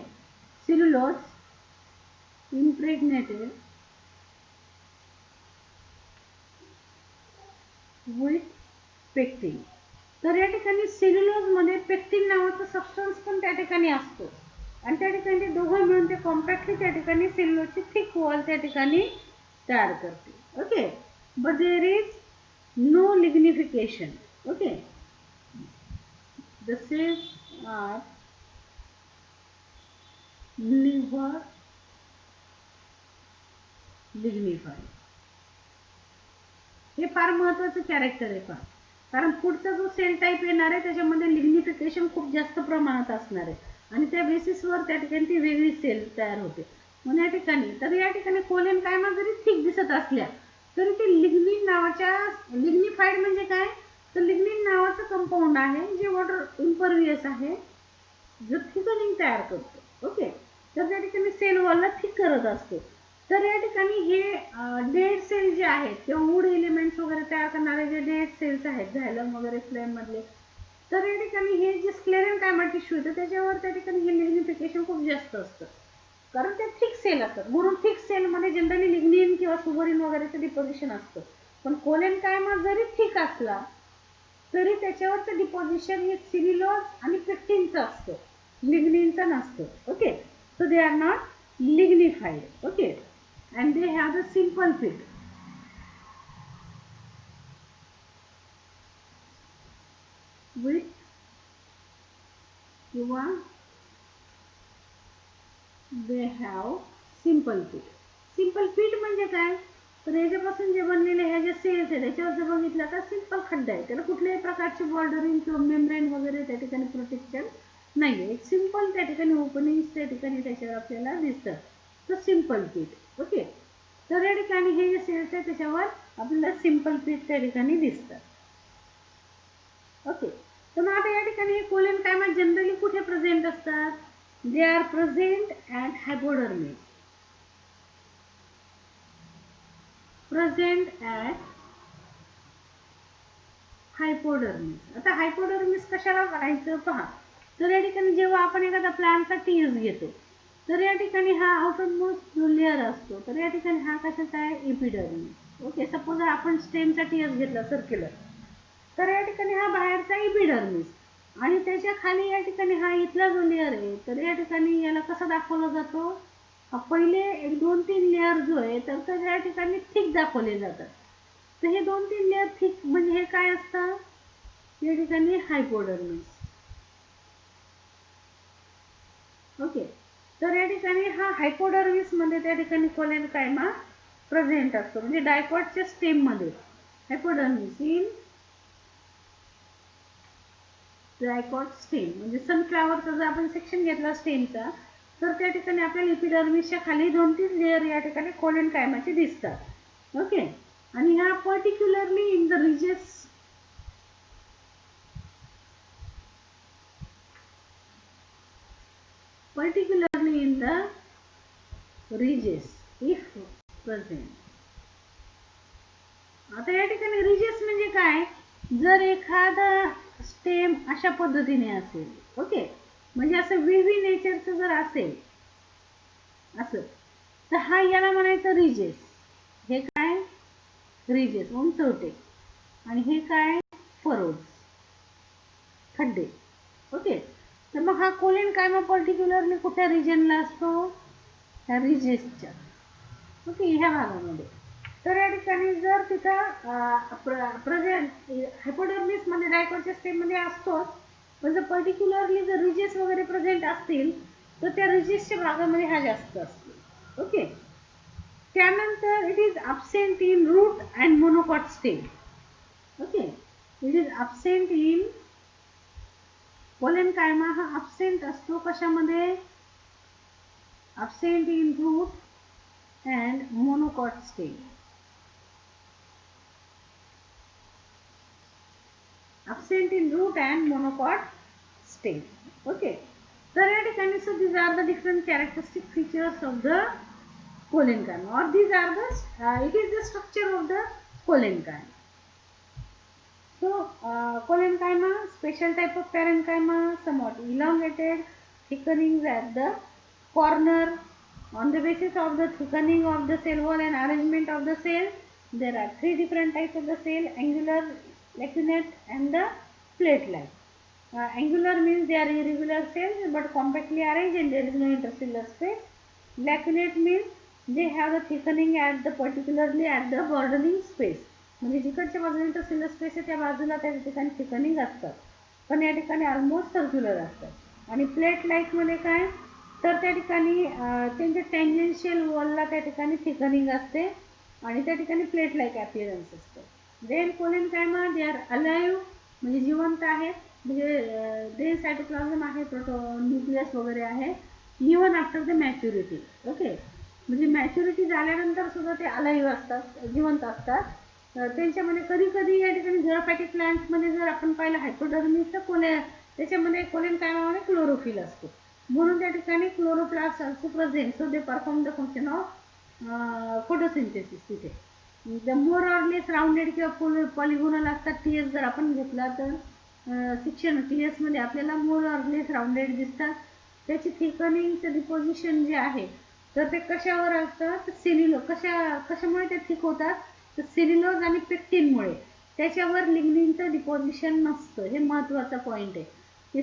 cellulose impregnated with pectin. तर या ठिकाणी सेल्युलोज मध्ये पेक्टिन नावाचा सबस्टन्स पण त्या ठिकाणी असतो आणि त्या ठिकाणी ते दोघं मिळून ते कॉम्पॅक्टली त्या ठिकाणी सेल्युलोजची थिक वॉल त्या ठिकाणी तयार करते. Okay, but there is no lignification. Okay, the cells are never lignified. हे फार महत्वाचं कॅरेक्टर आहे पण, कारण पुढचा जो सेल टाईप येणार आहे त्याच्यामध्ये लिग्निफिकेशन खूप जास्त प्रमाणात असणार आहे आणि त्या बेसिसवर त्या ठिकाणी ती वेगळी सेल तयार होते. म्हणून या ठिकाणी तर या ठिकाणी कोलेनकायमा जरी थिक दिसत असल्या तरी ते लिग्निन नावाच्या, लिग्निफाईड म्हणजे काय, तर लिग्निन नावाचं कंपाऊंड आहे जे वॉटर इम्परवियस आहे, जो थिकनिंग तयार करतो. ओके, तर त्या ठिकाणी सेल वॉलला थिक करत असतो. तर या ठिकाणी हे डेड सेल जे आहेत किंवा वूड एलिमेंट्स वगैरे तयार करणारे जे डेड सेल्स आहेत झायलम वगैरे फ्लेम मधले, तर या ठिकाणी हे जे स्क्लेरेन्कायमा टिश्यू येतं त्याच्यावर त्या ठिकाणी हे लिग्निफिकेशन खूप जास्त असतं, कारण ते थिक सेल असतात. म्हणून थिक सेलमध्ये जनरली लिग्निन किंवा सुबरिन वगैरेचं डिपॉझिशन असतं. पण कोलेनकायमा जरी थिक असला तरी त्याच्यावरचं डिपॉझिशन हे सिल्युलोज आणि पेक्टिनचं असतं, लिग्निनचं नसतं. Okay, so they are not lignified. Okay, and they have a simple pit with किंवा they have simple pit. Simple पीट म्हणजे काय, तर याच्यापासून जे बनलेले ह्या जे सेल्स आहे त्याच्यावर जर बघितलं तर सिंपल खड्डा आहे, त्याला कुठल्याही प्रकारचे बॉर्डरिंग किंवा मेम्ब्रेन वगैरे त्या ठिकाणी प्रोटेक्शन नाहीये. एक सिंपल त्या ठिकाणी ओपनिंग्स त्या ठिकाणी त्याच्यावर आपल्याला दिसतात, तर सिंपल पीट. ओके, तर या ठिकाणी हे जे सेल्स आहे त्याच्यावर आपल्याला सिंपल पीट त्या ठिकाणी दिसतात. ओके, तर मग आता या ठिकाणी कोलेनकायमा जनरली कुठे प्रेझेंट असतात, they are present at hypodermis. Present at hypodermis. आता हायपोडर्मिस कशाला करायचं पहा, तर या ठिकाणी जेव्हा आपण एखादा प्लांटचा टीएस घेतो तर या ठिकाणी हा आउटरमोस्ट जो लेअर असतो तर या ठिकाणी हा कशाचा आहे, एपिडर्मिस. ओके, सपोज आपण स्टेमचा टीएस घेतला सर्क्युलर, तर या ठिकाणी हा बाहेरचा एपिडर्मिस आणि त्याच्या खाली या ठिकाणी हा इथला जो लेअर आहे तर या ठिकाणी याला कसा दाखवला जातो, पहिले एक 2-3 लेअर जो आहे तर या ठिकाणी थिक दाखवले जातात. तर हे 2-3 लेअर थिक म्हणजे हे काय असतं, या ठिकाणी हायपोडर्मिस. ओके, तर या ठिकाणी हा हायपोडर्मिस मध्ये त्या ठिकाणी कोलेनकायमा प्रेझेंट असतो, म्हणजे डायकॉटच्या स्टेम मध्ये हायपोडर्मिस इन डायकॉट स्टेम. म्हणजे सनफ्लावरचा जर आपण सेक्शन घेतला स्टेमचा तर त्या ठिकाणी आपल्याला एपिडर्मिसच्या खाली 2-3 लेअर या ठिकाणी कोलेनकायमाचे दिसतात. ओके, आणि ह्या particularly in the ridges particularly in the ridges if present. आता या ठिकाणी रिजेस म्हणजे काय, जर एखादा स्टेम अशा पद्धतीने असेल, ओके, म्हणजे असं वेव्ही नेचरचं जर असेल असं, तर हा याला म्हणायचं रिजेस. हे काय, रिजेस उंचवटे, आणि हे काय, फरोड्स, खड्डे. ओके, तर मग हा कोलेनकायमा पर्टिक्युलरली कुठल्या रिजनला असतो, ह्या रिजेसच्या. ओके, ह्या भागामध्ये. तर या ठिकाणी जर तिथं प्रेझेंट हायपोडर्मिस मध्ये डायकॉटच्या स्टेम मध्ये असतोच, पण जर पर्टिक्युलरली जर रिजेस वगैरे प्रेझेंट असतील तर त्या रिजेसच्या भागामध्ये हा जास्त असतो. ओके, त्यानंतर it is absent in root and monocot stem. Okay, it is absent in collenchyma हा अब्सेंट असतो कशामध्ये, absent in root and monocot stem. absent in root and monocot stem. Okay, तर या ठिकाणी so these are the different characteristic features of the colenenchyma, or these are the it is the structure of the colenenchyma. So colenenchyma, special type of parenchyma, somewhat elongated, thickenings at the corner. On the basis of the thickening of the cell wall and arrangement of the cell, there are 3 different types of the cell: angular, lacunate and the plate-like. Angular means they are irregular cells but compactly arranged and there is no intercellular space. Lacunate means they have the thickening at the particularly at the bordering space. म्हणजे जिकडच्या बाजूला intercellular space आहे त्या बाजूला त्या ठिकाणी thickening असतात, पण या ठिकाणी ऑलमोस्ट सर्क्युलर असतात. आणि प्लेट लाईक मध्ये काय, तर त्या ठिकाणी त्यांच्या टँजेन्शियल वॉलला त्या ठिकाणी थिकनिंग असते आणि त्या ठिकाणी प्लेट लाईक अपीअरन्स असतं. देन कोलेनकायमा दे आर अलाइव्ह, म्हणजे जिवंत आहेत, म्हणजे दे सायटोप्लाझम आहे, न्यूक्लियस वगैरे आहे, even after the maturity. Okay, म्हणजे मॅच्युरिटी झाल्यानंतर सुद्धा ते अलाइव्ह असतात, जिवंत असतात. त्यांच्यामध्ये कधी कधी या ठिकाणी झोरोफायटिक प्लांट्समध्ये जर आपण पाहिलं हायपोडर्मिस तर त्याच्यामध्ये कोलेनकायमामध्ये क्लोरोफिल असतो, म्हणून त्या ठिकाणी chloroplast also present, so they perform the function of photosynthesis. तिथे the more or less rounded किंवा पॉलिगोनल असतात टीएस जर आपण घेतला तर शिक्षण टीएस मध्ये आपल्याला मोर ऑर लेस राउंडेड दिसतात. त्याची थिकनिंगचं डिपोजिशन जे आहे तर ते कशावर असतं, कशामुळे ते थिक होतात, तर सेल्युलोज आणि पेक्टिनमुळे. त्याच्यावर लिग्निनचं डिपॉझिशन नसतं. हे महत्त्वाचा पॉईंट आहे की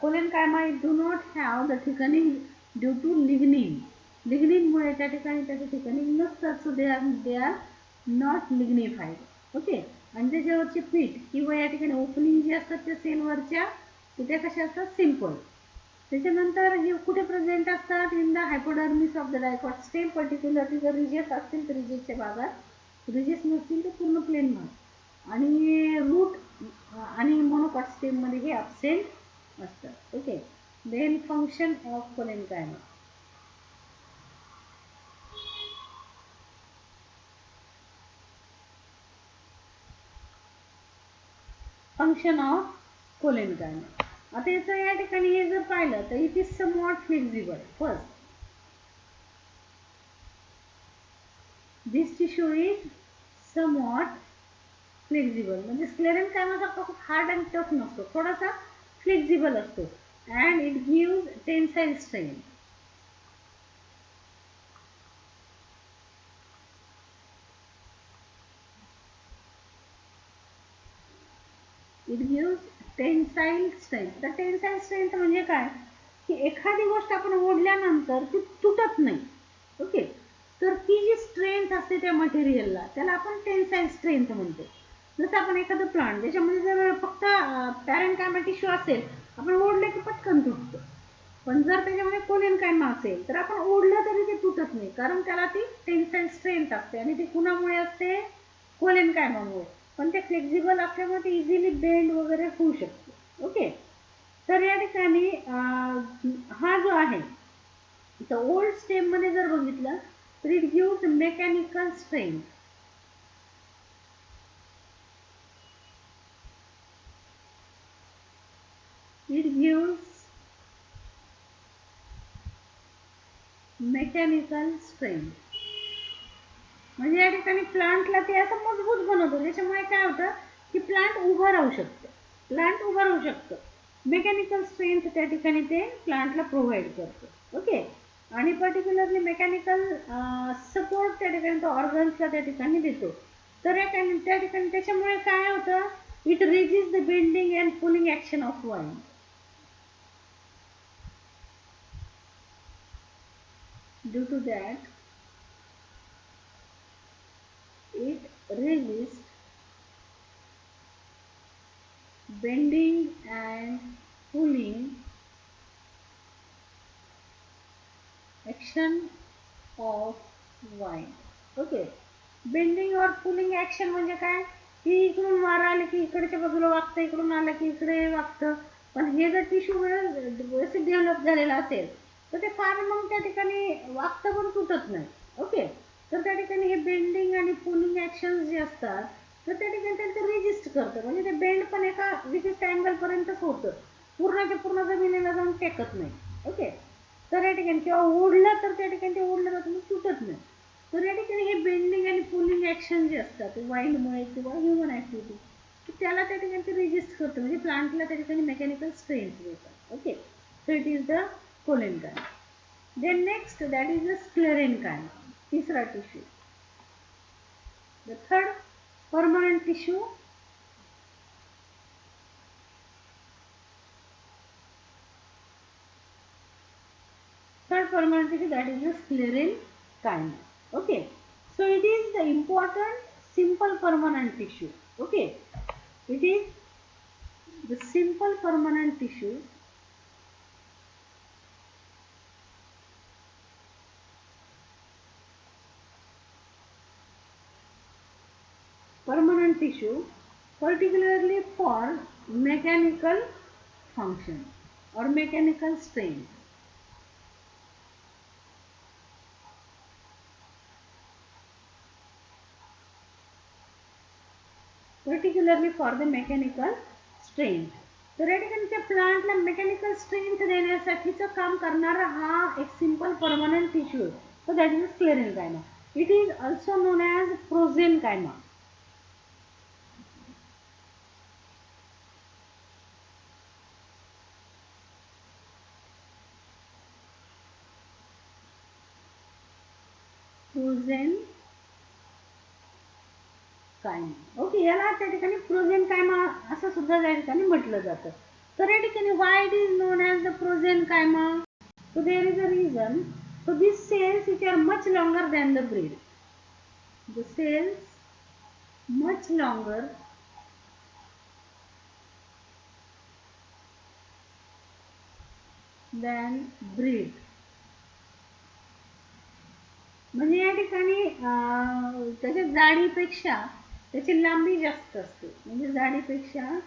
collenchyma do not have the thickening due to lignin. लिग्निनमुळे त्या ठिकाणी त्याचं थिकनिंग नसतं. So they are not lignified. Okay. आणि त्याच्यावरचे पीठ किंवा या ठिकाणी ओपनिंग जे असतात त्या सेलवरच्या त्या कशा असतात, सिम्पल. त्याच्यानंतर हे कुठे प्रेझेंट असतात, in the hypodermis of the dicot stem. Particularly जर रिजेस असतील तर रिजेसच्या भागात, रिजेस नसतील तर पूर्ण प्लेन भाग. आणि रूट आणि मोनोकॉट स्टेम मध्ये हे अब्सेंट असतात. Okay. Then function of collenchyma. Function of collenchyma. आता याचं या ठिकाणी हे जर पाहिलं तर it is somewhat flexible. First, this tissue is somewhat flexible. म्हणजे स्क्लेरेन्कायमाचा खूप हार्ड अँड टफ नसतो, थोडासा फ्लेक्झिबल असतो. And it gives tensile strain. It gives tensile strength. तर टेन्साईल स्ट्रेंथ म्हणजे काय की एखादी गोष्ट आपण ओढल्यानंतर ती तुटत नाही. ओके. तर ती जी स्ट्रेंथ असते त्या मटेरियलला त्याला आपण टेन्साईल स्ट्रेंथ म्हणतो. जसं आपण एखादं प्लांट त्याच्यामध्ये जर फक्त पॅरेन्कायमा टिश्यू असेल, आपण ओढलं की पटकन तुटतं. पण जर त्याच्यामध्ये कोलेनकायमा असेल तर आपण ओढलं तरी ते तुटत नाही, कारण त्याला ती टेन्साईल स्ट्रेंथ असते. आणि ती कुणामुळे असते, कोलेनकायमामुळे. पण ते फ्लेक्झिबल असल्यामुळे ते इझिली बेंड वगैरे होऊ शकते. ओके. तर या ठिकाणी हा जो आहे तर ओल्ड स्टेम मध्ये जर बघितलं तर it gives mechanical strength. It gives mechanical strength. म्हणजे या ठिकाणी प्लांटला ते असं मजबूत बनवतो, त्याच्यामुळे काय होतं की प्लांट उभं राहू शकतं. प्लांट उभं राहू शकतं. मेकॅनिकल स्ट्रेंथ त्या ठिकाणी ते प्लांटला प्रोव्हाइड करतो. ओके. आणि पर्टिक्युलरली मेकॅनिकल सपोर्ट त्या ठिकाणी तो ऑर्गन्सला त्या ठिकाणी देतो. तर त्या ठिकाणी त्याच्यामुळे काय होतं, it resists the bending and pulling action of vine. Due to that it resists bending and pulling action of wine. Okay. Bending और पुलिंग ऍक्शन म्हणजे काय की इकडून वारा आले की इकडच्या बाजूला वागतं, इकडून आलं की इकडे वागतं. पण हे जर टिश्यू व्यवस्थित डेव्हलप झालेला असेल तर ते फार मग त्या ठिकाणी वागतं पण तुटत नाही. ओके. तर त्या ठिकाणी हे बेंडिंग आणि पुलिंग ऍक्शन जे असतात तर त्या ठिकाणी त्यांचं रेजिस्ट करतं. म्हणजे ते बेंड पण एका विशिष्ट अँगल पर्यंतच होतं, पूर्णच्या पूर्ण जमिनीला जाऊन टेकत नाही. ओके. तर या ठिकाणी किंवा ओढलं तर त्या ठिकाणी ते ओढलं जातं, मग तुटत नाही. तर या ठिकाणी हे बेंडिंग आणि पुलिंग ऍक्शन जे असतात वाईनमुळे किंवा ह्युमन ऍक्टिव्हिटी त्याला त्या ठिकाणी ते रेजिस्ट करतं. म्हणजे प्लांटला त्या ठिकाणी मेकॅनिकल स्ट्रेंथ देतात. Okay. So it is the collenchyma. Then next that is the sclerenchyma. तिसरा tissue. The third permanent tissue. Third permanent tissue, that is the sclerenchyma. Okay. So it is the important simple permanent tissue. Okay. It is the simple permanent tissue particularly for mechanical function or mechanical strain. Particularly for the mechanical strength. तर या ठिकाणी त्या प्लांटला mechanical strength देण्यासाठीचं काम करणारा हा एक simple permanent tissue आहे. So that is sclerenchyma. It is also known as prosenchyma. Prosenchyma. Chyma. Okay, याला त्या ठिकाणी प्रोझेनकायमा असं सुद्धा त्या ठिकाणी म्हटलं जातं. तर या ठिकाणी why it is known as the progenchyma? So there is a reason. So these cells which are much longer than the breed. The cells much longer than breed. म्हणजे या ठिकाणी त्याच्या जाडीपेक्षा त्याची लांबी जास्त असते. म्हणजे जाडीपेक्षा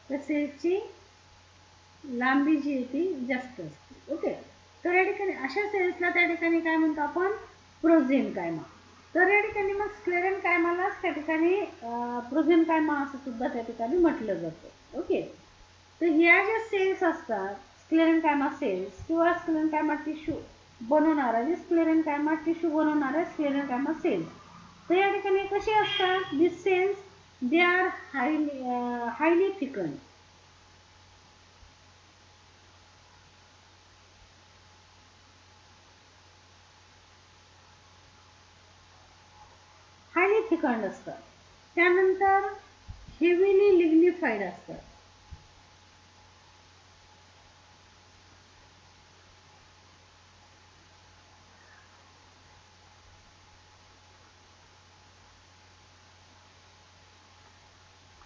त्या सेलची लांबी जी आहे ती जास्त असते. ओके, तर या ठिकाणी अशा सेल्सला त्या ठिकाणी काय म्हणतो आपण? प्रोझेनकायमा. तर या ठिकाणी मग स्क्लेरेनकायमालाच त्या ठिकाणी प्रोझेनकायमा असं सुद्धा त्या ठिकाणी म्हटलं जातं. ओके, तर ह्या ज्या सेल्स असतात स्क्लेरेनकायमा सेल्स किंवा स्क्लेरेनकायमा टिश्यू बनवणारा जे स्क्लेरेनकायमा टिश्यू बनवणाऱ्या स्क्लेरेनकायमा सेल्स, तर या ठिकाणी कसे असतात? This cells they are highly thicken. Highly thickened असतात. त्यानंतर हेवीली लिग्निफाईड असतात.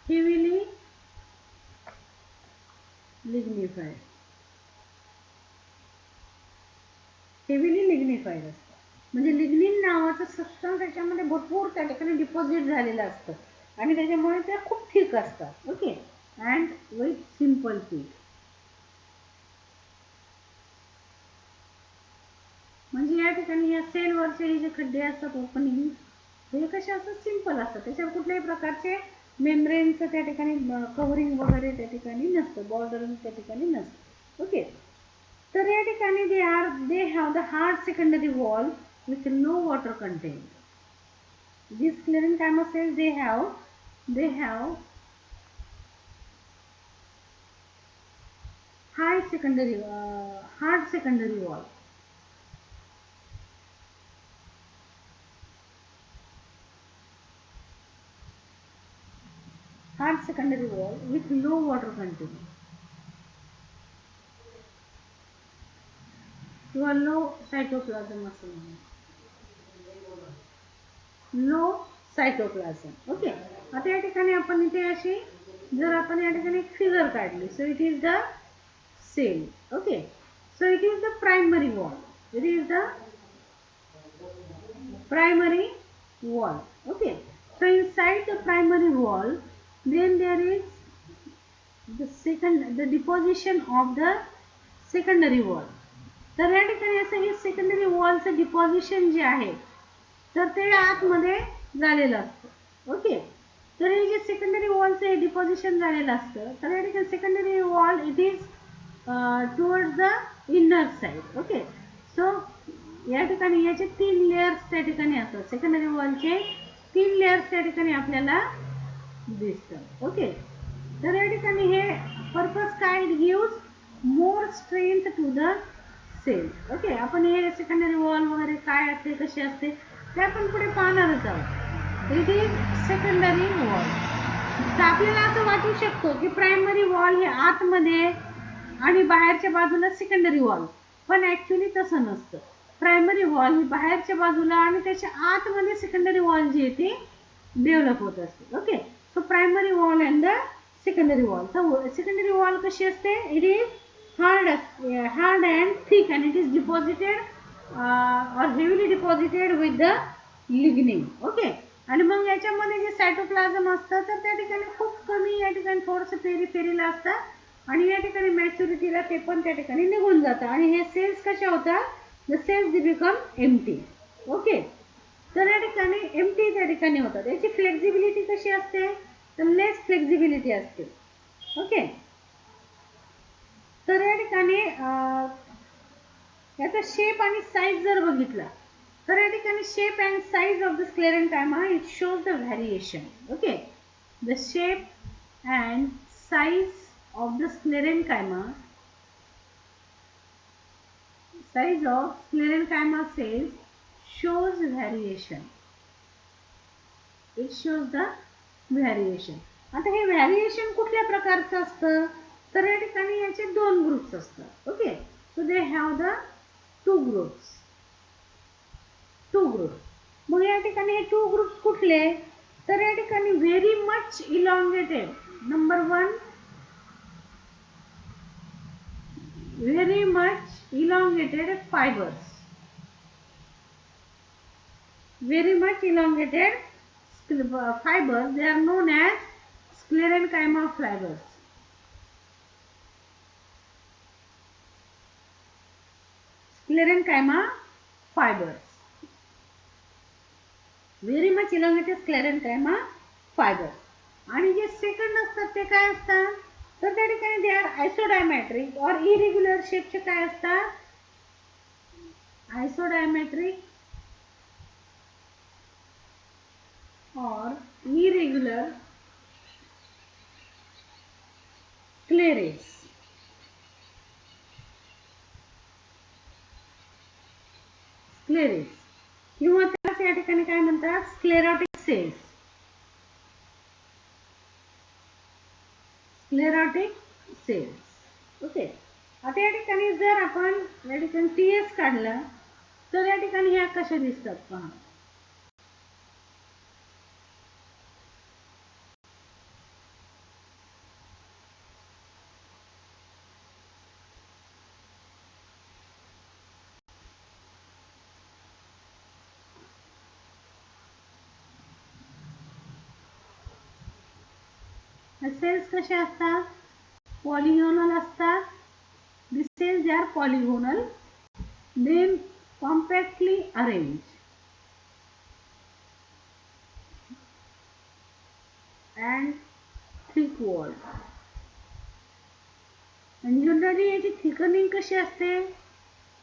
हेवीली लिग्निफाईड. हेवीली लिग्निफाईड असतात. म्हणजे लिग्निन नावाचं सबस्टन्स त्याच्यामध्ये भरपूर त्या ठिकाणी डिपॉझिट झालेलं असतं आणि त्याच्यामुळे त्या खूप थिक असतात. ओके, अँड विथ सिम्पल पीठ. म्हणजे या ठिकाणी या सेलवरचे हे जे खड्डे असतात ओपनिंग, हे कसे असतात? सिम्पल असतात. त्याच्यावर कुठल्याही प्रकारचे मेम्ब्रेनचं त्या ठिकाणी कव्हरिंग वगैरे त्या ठिकाणी नसतं, बॉर्डरिंग त्या ठिकाणी नसतं. ओके, तर या ठिकाणी दे have the hard secondary wall with low water content. These sclerenchyma cells they have hard secondary wall. Hard secondary wall with low water content. किंवा लो सायटोप्लाझम असं म्हणून. Low cytoplasm. ओके, आता या ठिकाणी आपण इथे अशी जर आपण या ठिकाणी एक फिगर काढली, so it is the cell. Okay, so it is the primary wall. It is the primary wall. Okay, so inside the primary wall then there is the deposition of the secondary wall. तर या ठिकाणी असं हे secondary वॉलचं deposition जे आहे तर ते आतमध्ये झालेलं असतं. ओके, तर हे जे सेकंडरी वॉलचं हे डिपॉझिशन झालेलं असतं तर या ठिकाणी secondary wall it is towards the inner side. Okay, so या ठिकाणी याचे 3 लेयर्स त्या ठिकाणी असतात. सेकंडरी वॉलचे 3 लेयर्स त्या ठिकाणी आपल्याला दिसतात. ओके, तर या ठिकाणी हे पर्पज काय? It gives more strength to the cell. Okay, आपण हे सेकंडरी वॉल वगैरे काय असते कशी असते ते आपण पुढे पाहणारच आहोत. It is secondary wall. तर आपल्याला असं वाटू शकतो की प्रायमरी वॉल हे आतमध्ये आणि बाहेरच्या बाजूला सेकंडरी वॉल, पण ऍक्च्युली तसं नसतं. प्रायमरी वॉल ही बाहेरच्या बाजूला आणि त्याच्या आतमध्ये सेकंडरी वॉल जी आहे ती डेव्हलप होत असते. Okay, so primary wall and the secondary wall. तर सेकंडरी वॉल कशी असते? It is hard and thick and it is deposited or heavily deposited with the lignin. Okay, आणि मग याच्यामध्ये जे सायटोप्लाझम असतं तर त्या ठिकाणी खूप कमी या ठिकाणी थोडंसं पेरीफेरीला असतं आणि या ठिकाणी मॅच्युरिटीला ते पण त्या ठिकाणी निघून जातं आणि हे सेल्स कशा होतात? The cells they become empty. Okay, तर या ठिकाणी एम्प्टी त्या ठिकाणी होतात. याची फ्लेक्झिबिलिटी कशी असते? तर लेस फ्लेक्झिबिलिटी असते. ओके, तर या ठिकाणी याचा शेप आणि साईज जर बघितला तर या ठिकाणी shape and size of the sclerenchyma it shows the variation. Okay, the shape and size of the sclerenchyma cells shows variation. It shows the variation. आता हे व्हॅरिएशन कुठल्या प्रकारचं असतं, तर या ठिकाणी याचे दोन ग्रुप्स असतात. Okay, so they have the two groups. मग या ठिकाणी हे टू ग्रुप्स कुठले, तर या ठिकाणी very much elongated, number one, very much elongated fibres. Very much elongated fibers, they are known as sclerenchyma fibers. Sclerenchyma fibers. Very much elongated sclerenchyma fibers. आणि जे सेकंड असतात ते काय असतात, तर त्या ठिकाणी they are isodiametric or irregular शेपचे काय असतात, isodiametric or irregular sclerates. किंवा त्याला या ठिकाणी काय म्हणतात, sclerotic cells. Sclerotic cells. Okay, आता या ठिकाणी जर आपण या ठिकाणी टीएस काढला तर या ठिकाणी ह्या कशा दिसतात पहा. सेल्स कशा असतात, पॉलिगोनल असतात. These cells, they are polygonal, then compactly arranged and thick walled. And generally याची thickening कशी असते,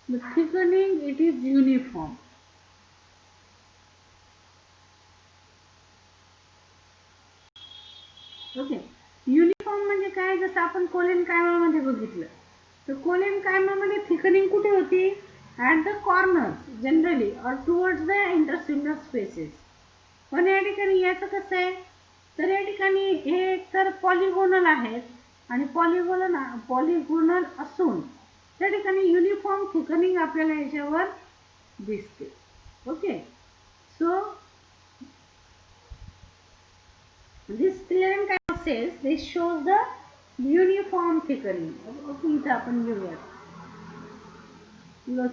the thickening it is uniform. Okay, uniform म्हणजे काय, जसं आपण कोलेनकायमा मध्ये बघितलं, तर कोलेनकायमा मध्ये थिकनिंग कुठे होती, ॲट द कॉर्नर्स जनरली और टुवर्ड्स द इंटरसिल्युलर स्पेसेस. पण या ठिकाणी याचं कसं आहे, तर या ठिकाणी हे तर पॉलिगोनल आहेत आणि पॉलिगोनल असून त्या ठिकाणी युनिफॉर्म थिकनिंग आपल्याला याच्यावर दिसते. Okay, so this sclerenchyma cells, this shows the uniform thickening. Okay, इथं आपण घेऊया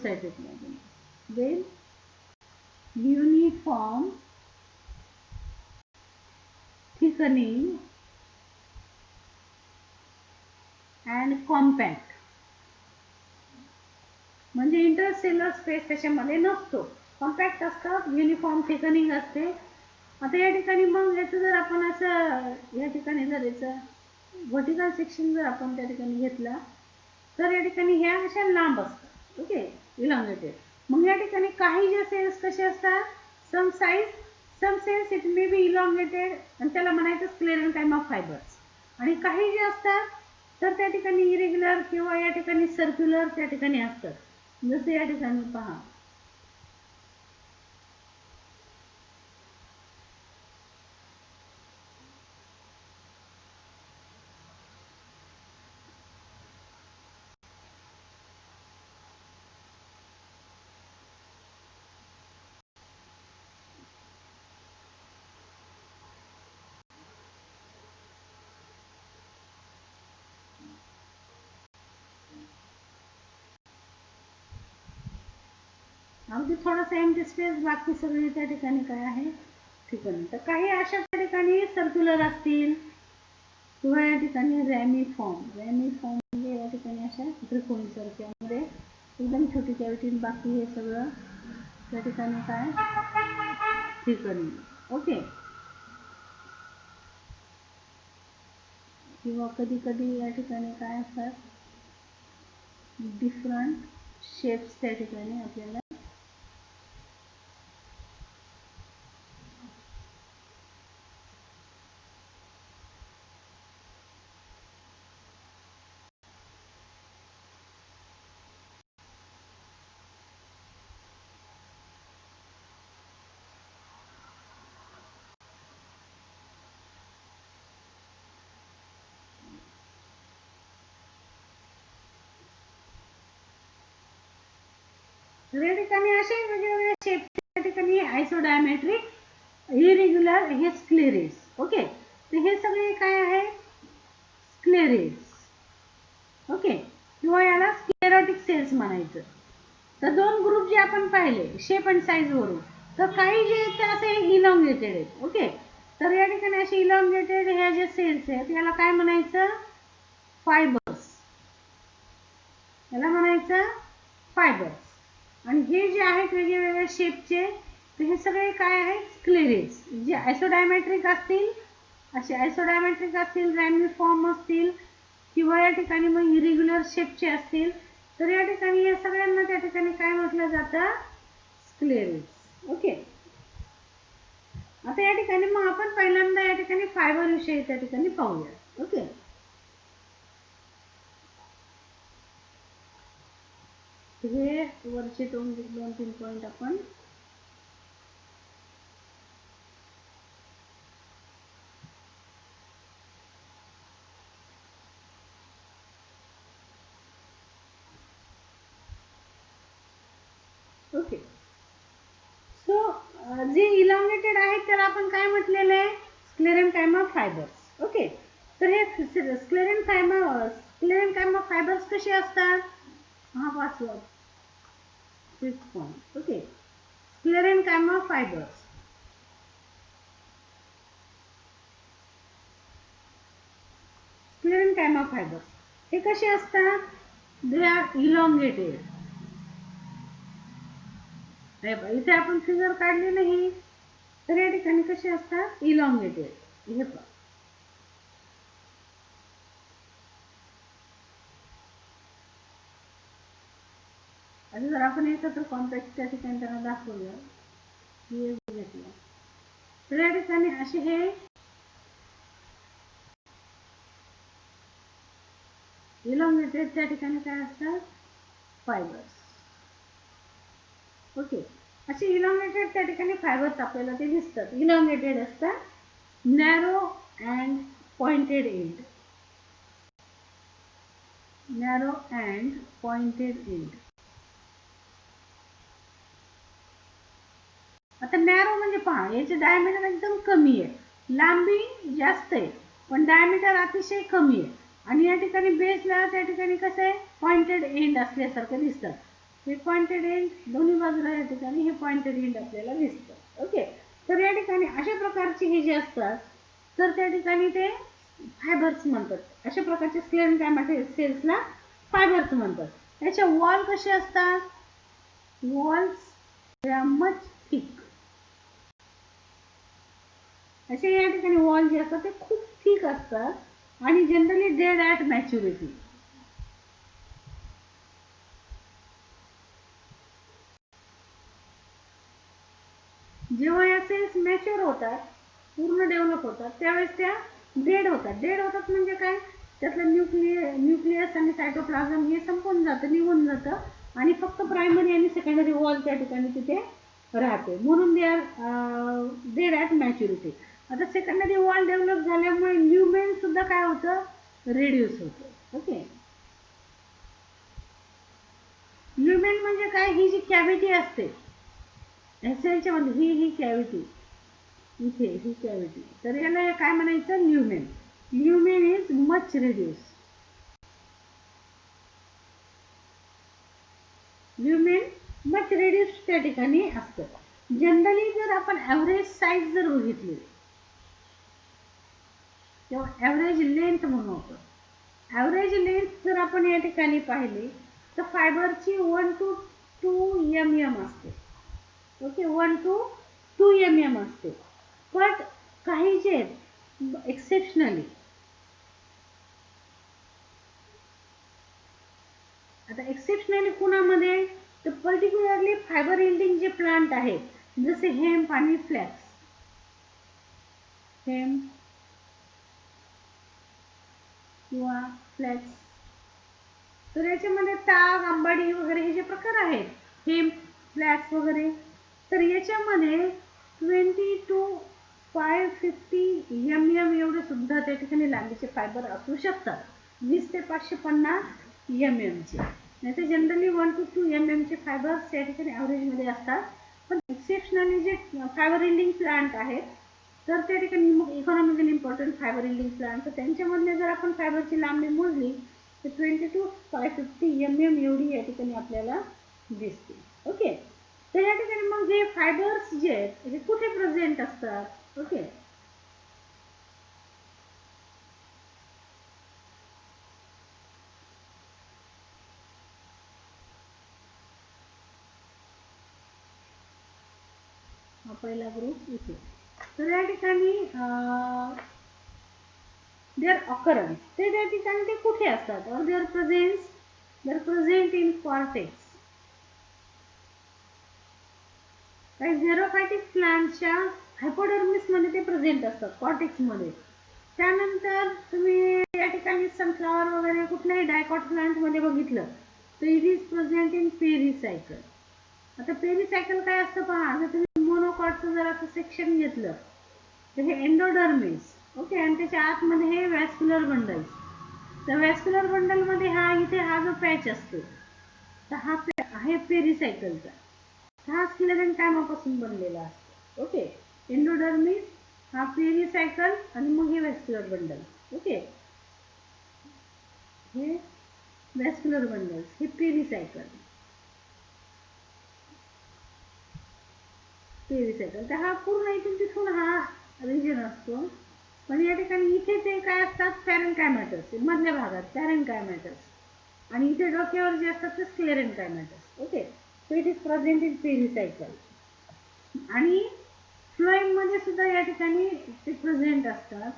cytoplasm. Then uniform thickening and compact. म्हणजे इंटरसेल्युलर स्पेस त्याच्यामध्ये नसतो, कॉम्पॅक्ट असतं, युनिफॉर्म थिकनिंग असते. आता या ठिकाणी मग याचं जर आपण असं या ठिकाणी जर याचं व्हर्टिकल सेक्शन जर आपण त्या ठिकाणी घेतला तर या ठिकाणी ह्या अशा लांब असतात. Okay, elongated. मग या ठिकाणी काही जे सेल्स कसे असतात, some cells it may be elongated आणि त्याला म्हणायचं स्क्लेरेन्काइमा फायबर्स. आणि काही जे असतात तर त्या ठिकाणी इरेग्युलर किंवा या ठिकाणी सर्क्युलर त्या ठिकाणी असतात. जसे या ठिकाणी पहा, अगदी थोडासा एम्प्टी स्पेस, बाकी सगळे त्या ठिकाणी काय आहे, ठिकाणी. तर काही अशा त्या ठिकाणी सर्क्युलर असतील किंवा या ठिकाणी रॅमिफॉर्म म्हणजे या ठिकाणी अशा त्रिकोणी सारख्यामध्ये एकदम छोटी कॅव्हिटी, बाकी हे सगळं त्या ठिकाणी काय, ठिकाणी. ओके, किंवा कधी कधी या ठिकाणी काय असतात, डिफरंट शेप्स त्या ठिकाणी आपल्याला तर या ठिकाणी असे वेगवेगळे शेप, त्या ठिकाणी आयसोडायमेट्रिक, इरेग्युलर, हे स्क्लेरेस. ओके, तर हे सगळे काय आहे, स्क्लेरेस. ओके, किंवा याला स्क्लेरोटिक सेल्स म्हणायचं. तर दोन ग्रुप जे आपण पाहिले शेप अँड साईज वरून, तर काही जे आहेत ते असे इलॉंगेटेड आहेत. ओके, तर या ठिकाणी असे इलॉंगेटेड ह्या जे सेल्स आहेत याला काय म्हणायचं, फायबर्स. याला म्हणायचं फायबर्स. आणि हे जे आहेत वेगवेगळ्या शेपचे, तर हे सगळे काय आहेत, स्क्लेरेस. जे आयसोडायमेट्रिक असतील, असे आयसोडायमेट्रिक असतील, रॅमिफॉर्म असतील, किंवा या ठिकाणी मग इरेग्युलर शेपचे असतील, तर या ठिकाणी या सगळ्यांना त्या ठिकाणी काय म्हटलं जातं, स्क्लेरेस. ओके, आता या ठिकाणी मग आपण पहिल्यांदा या ठिकाणी फायबर विषयी त्या ठिकाणी पाहूया. ओके, हे वरचे दोन तीन पॉइंट आपण ओके. सो जे इलॉंगेटेड आहेत त्याला आपण काय म्हटलेलं आहे, स्क्लेरेन्काइमा फायबर्स. ओके, तर हे स्क्लेरेन्काइमा फायबर्स कसे असतात, हा वाचवा, 5th point. Okay, sclerenchyma fibres, sclerenchyma fibres हे कसे असतात, दे आर इलॉंगेटेड. इथे आपण फिगर काढली नाही, तर या ठिकाणी कसे असतात, इलॉंगेटेड. हे पहा, आता जर आपण एकत्र कॉम्पॅक्टच्या ठिकाणी त्यांना दाखवलं, घेतलं, तर या ठिकाणी असे हे इलॉंगेटेड त्या ठिकाणी काय असतात, फायबर्स. ओके, असे इलॉंगेटेड त्या ठिकाणी फायबर्स आपल्याला ते दिसतात, इलॉंगेटेड असतात, narrow and pointed end, narrow and pointed end. आता नॅरो म्हणजे पहा, याचे डायमीटर एकदम कमी आहे, लांबी जास्त आहे, पण डायमीटर अतिशय कमी आहे. आणि या ठिकाणी बेसला त्या ठिकाणी कसं आहे, पॉइंटेड एंड असल्यासारखं दिसतात. हे पॉइंटेड एंड दोन्ही बाजूला या ठिकाणी हे पॉइंटेड एंड आपल्याला दिसतं. ओके, तर या ठिकाणी अशा प्रकारचे हे जे असतात, तर त्या ठिकाणी ते फायबर्स म्हणतात. अशा प्रकारचे स्क्लेरेन्काइमा सेल्सला फायबर्स म्हणतात. याच्या वॉल कसे असतात, वॉल्स मच थिक. असे या ठिकाणी वॉल जे असतात ते खूप थिक असतात आणि जनरली डेड ॲट मॅच्युरिटी. जेव्हा या सेल्स मॅच्युअर होतात, पूर्ण डेव्हलप होतात, त्यावेळेस त्या डेड होतात. डेड होतात म्हणजे काय, त्यातलं न्यूक्लियस आणि सायटोप्लाझम हे संपून जातं, निघून जातं, आणि फक्त प्रायमरी आणि सेकंडरी वॉल त्या ठिकाणी तिथे राहते, म्हणून दे आर डेड ॲट मॅच्युरिटी. आता सेकंडरी वॉल डेव्हलप झाल्यामुळे ल्युमेन सुद्धा काय होतं, रिड्यूस होतं. ओके, ल्युमेन म्हणजे काय, ही जी कॅव्हिटी असते सेलच्या मध्ये, ही कॅव्हिटी, इथे ही कॅव्हिटी, तर याला काय म्हणायचं, lumen. Lumen is much reduce. Lumen much reduce त्या ठिकाणी असतं. जनरली जर आपण ॲव्हरेज साईज जर बघितली किंवा ॲव्हरेज लेंथ म्हणू आपण, ॲव्हरेज लेंथ जर आपण या ठिकाणी पाहिली तर फायबरची 1 to 2 mm असते. ओके, 1 to 2 mm असते. बट काही जे एक्सेप्शनली, आता एक्सेप्शनली कुणामध्ये, तर पर्टिक्युलरली फायबर यील्डिंग जे प्लांट आहेत जसे हेम्प आणि फ्लॅक्स, हेम्प किंवा फ्लॅक्स, तर याच्यामध्ये ताग, आंबाडी वगैरे हे जे प्रकार आहेत, हेम्प, फ्लॅक्स वगैरे, तर याच्यामध्ये 20 to 550 mm एवढे सुद्धा त्या ठिकाणी लांबीचे फायबर असू शकतात, 20 ते 550 mm चे. नाही तर जनरली 1 to 2 mm चे फायबर्स या ठिकाणी ॲव्हरेजमध्ये असतात. पण एक्सेप्शनली जे फायबर इल्डिंग प्लांट आहेत तर त्या ठिकाणी मग economically important fibre yielding plant, तर त्यांच्यामधले जर आपण फायबरची लांबी मोजली तर 20 to 550 mm एवढी या ठिकाणी आपल्याला दिसते. ओके, तर या ठिकाणी मग हे फायबर्स जे आहेत हे कुठे प्रेझेंट असतात? ओके, हा पहिला ग्रुप इथे. तर या ठिकाणी देअर ऑकरन्स ते त्या ठिकाणी ते कुठे असतात? और देअर प्रेझेंट इन कॉर्टेक्स. काही झेरोफायटिक प्लांटच्या हायपोडर्मिस मध्ये ते प्रेझेंट असतात, कॉर्टेक्स मध्ये. त्यानंतर तुम्ही या ठिकाणी सनफ्लॉवर वगैरे कुठल्याही डायकॉट प्लांट मध्ये बघितलं तर it is present in pericycle. आता पेरिसायकल काय असतं पहा, जर तुम्ही मोनोकॉटचं जर असं सेक्शन घेतलं तर हे एंडोडर्मिस. ओके, आणि त्याच्या आतमध्ये हे व्हॅस्क्युलर बंडल्स. तर व्हॅस्क्युलर बंडल मध्ये इथे हा जो पॅच असतो तर हा आहे पेरिसायकलचा. हा स्क्लेरन कायमापासून बनलेला असतो. ओके, एंडोडर्मिस, हा पेरिसायकल आणि मग हे व्हॅस्क्युलर बंडल. ओके, हे व्हॅस्क्युलर बंडल्स, हे पेरिसायकल. तर हा पूर्ण इथून तिथून हा रिजन असतो. पण या ठिकाणी इथे ते काय असतात? पॅरेन्कायमॅटस, मधल्या भागात पॅरेन्कायमॅटस, आणि इथे डोक्यावर जे असतात ते sclerenchymatous. Okay, so it is present in pericycle. आणि फ्लोएम मध्ये सुद्धा या ठिकाणी ते प्रेझेंट असतात.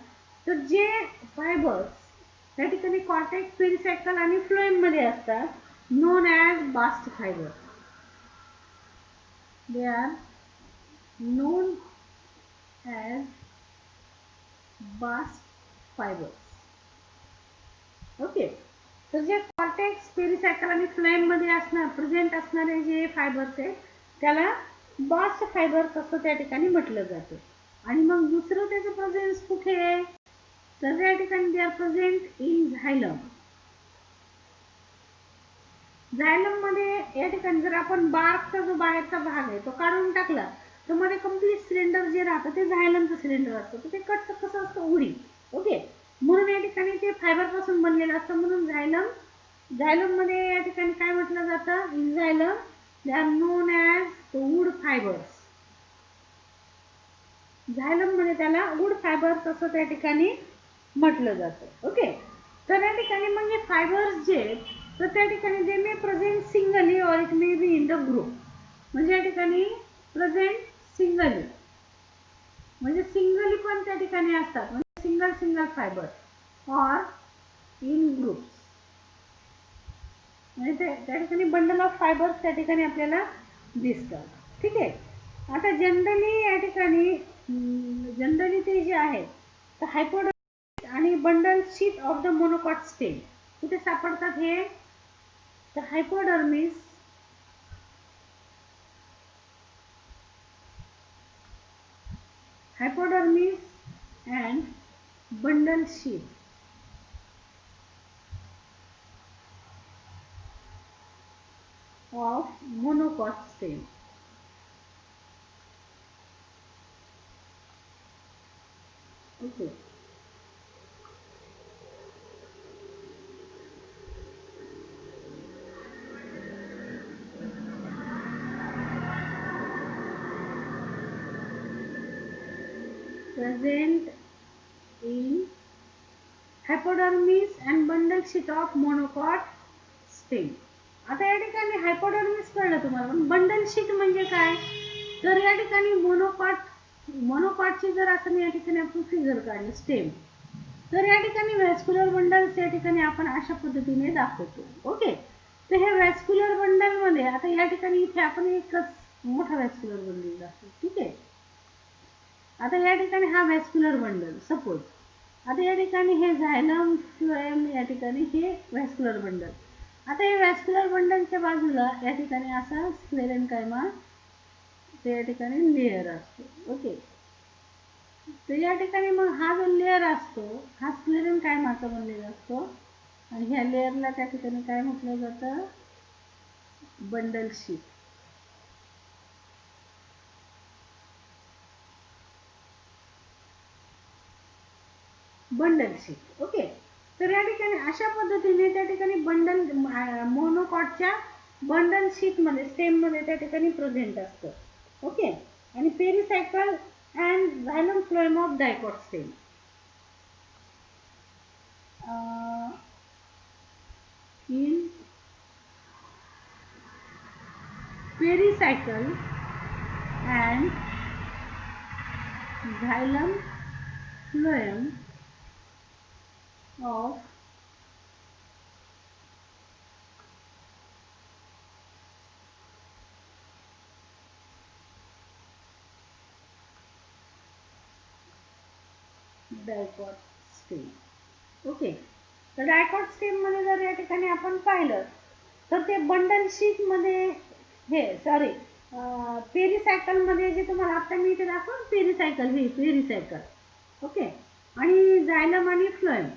तर जे फायबर्स या ठिकाणी कॉर्टेक्स, पेरिसायकल आणि फ्लोएम मध्ये असतात, non as bast fibre. They are known as bast fibers. Okay, तर जे कॉर्टेक्स, पेरिसायकल आणि फ्लोएम मध्ये प्रेझेंट असणारे जे फायबर्स आहेत त्याला बास्ट फायबर्स असं त्या ठिकाणी म्हटलं जातं. आणि मग दुसरं त्याचं प्रेझेन्स कुठे आहे? तर या ठिकाणी दे आर प्रेझेंट इन झायलम. झायलम मध्ये या ठिकाणी जर आपण बार्कचा जो बाहेरचा भाग आहे तो काढून टाकला तर मध्ये कम्प्लीट सिलेंडर जे राहतं ते झायलमचं सिलेंडर असतं. तर ते कट कसं असतं? उडी. ओके, म्हणून या ठिकाणी ते फायबर पासून बनलेलं असतं. म्हणून झायलम मध्ये या ठिकाणी काय म्हटलं जातं? In xylem they are known as wood fibres. Xylem मध्ये त्याला वूड फायबर्स असं त्या ठिकाणी म्हटलं जातं. ओके, तर या ठिकाणी मग हे फायबर्स जे आहेत तर त्या ठिकाणी दे मे प्रेझेंट सिंगली और it may be in the group. म्हणजे या ठिकाणी प्रेझेंट सिंगली म्हणजे सिंगली पण त्या ठिकाणी असतात, म्हणजे सिंगल फायबर, और इन ग्रुप्स म्हणजे त्या ठिकाणी बंडल ऑफ फायबर्स त्या ठिकाणी आपल्याला दिसतात. ठीक आहे, आता जनरली या ठिकाणी ते जे आहे तर हायपोडर्मिस आणि bundle sheath of the monocot stem कुठे सापडतात? हे तर हायपोडर्मिस and bundle sheet of monocot stem. Okay. Present in hypodermis and bundle sheet of monocot stem. आता या ठिकाणी हायपोडर्मिस कळलं तुम्हाला, पण बंडल शीट म्हणजे काय? तर या ठिकाणी मोनोकॉटची जर असं या ठिकाणी आपण फिगर काढलं स्टेम, तर या ठिकाणी व्हॅस्क्युलर बंडल्स या ठिकाणी आपण अशा पद्धतीने दाखवतो. ओके, तर हे व्हॅस्क्युलर बंडल मध्ये आता या ठिकाणी इथे आपण एकच मोठा व्हॅस्क्युलर बंडल दाखवतो. ठीक आहे, आता या ठिकाणी हा व्हॅस्क्युलर बंडल सपोज, आता या ठिकाणी हे झायलम, फ्लोएम, या ठिकाणी हे व्हॅस्क्युलर बंडल. आता या व्हॅस्क्युलर बंडलच्या बाजूला या ठिकाणी असा स्क्लेरेन्कायमा या ठिकाणी लेअर असतो. ओके, तर या ठिकाणी मग हा जो लेअर असतो हा स्क्लेरेन्कायमाचा बनलेला असतो आणि ह्या लेअरला त्या ठिकाणी काय म्हटलं जातं? Bundle sheath. Bundle sheath. Okay. तर या ठिकाणी अशा पद्धतीने त्या ठिकाणी बंडल मोनोकॉटच्या बंडल शीट मध्ये स्टेम मध्ये त्या ठिकाणी प्रेझेंट असतं. ओके. आणि pericycle and झायलम phloem of dicot stem. in pericycle and xylem phloem of dicot stem. Okay. तर डायकॉट स्टेम मध्ये जर या ठिकाणी आपण पाहिलं तर ते बंडल शीट मध्ये हे सॉरी पेरिसायकल मध्ये जे तुम्हाला आता मी इथे दाखवून पेरिसायकल हे पेरिसायकल. ओके. आणि जायलम आणि फ्लोएम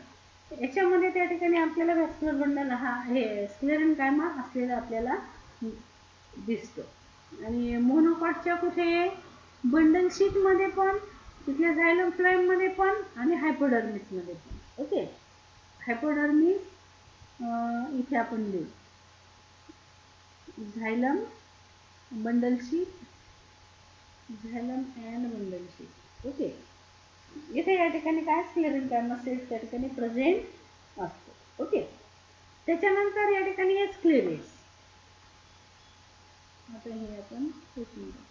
याच्यामध्ये त्या ठिकाणी आपल्याला व्हॅस्क्युलर बंडल हा हे स्क्लेरेन्कायमा असलेला आपल्याला दिसतो. आणि मोनोकॉटच्या कुठे बंडल शीट मध्ये पण तिथल्या झायलम फ्लोएम मध्ये पण आणि हायपोडर्मिस मध्ये पण. ओके. हायपोडर्मिस इथे आपण देऊ झायलम bundle sheath झायलम and bundle sheath. Okay. इथे या ठिकाणी काय स्क्लेरेन्कायमा सेल्स त्या ठिकाणी प्रेझेंट असतो. ओके. त्याच्यानंतर या ठिकाणी स्क्लेरेट्स. आता हे आपण पुसून घेऊ.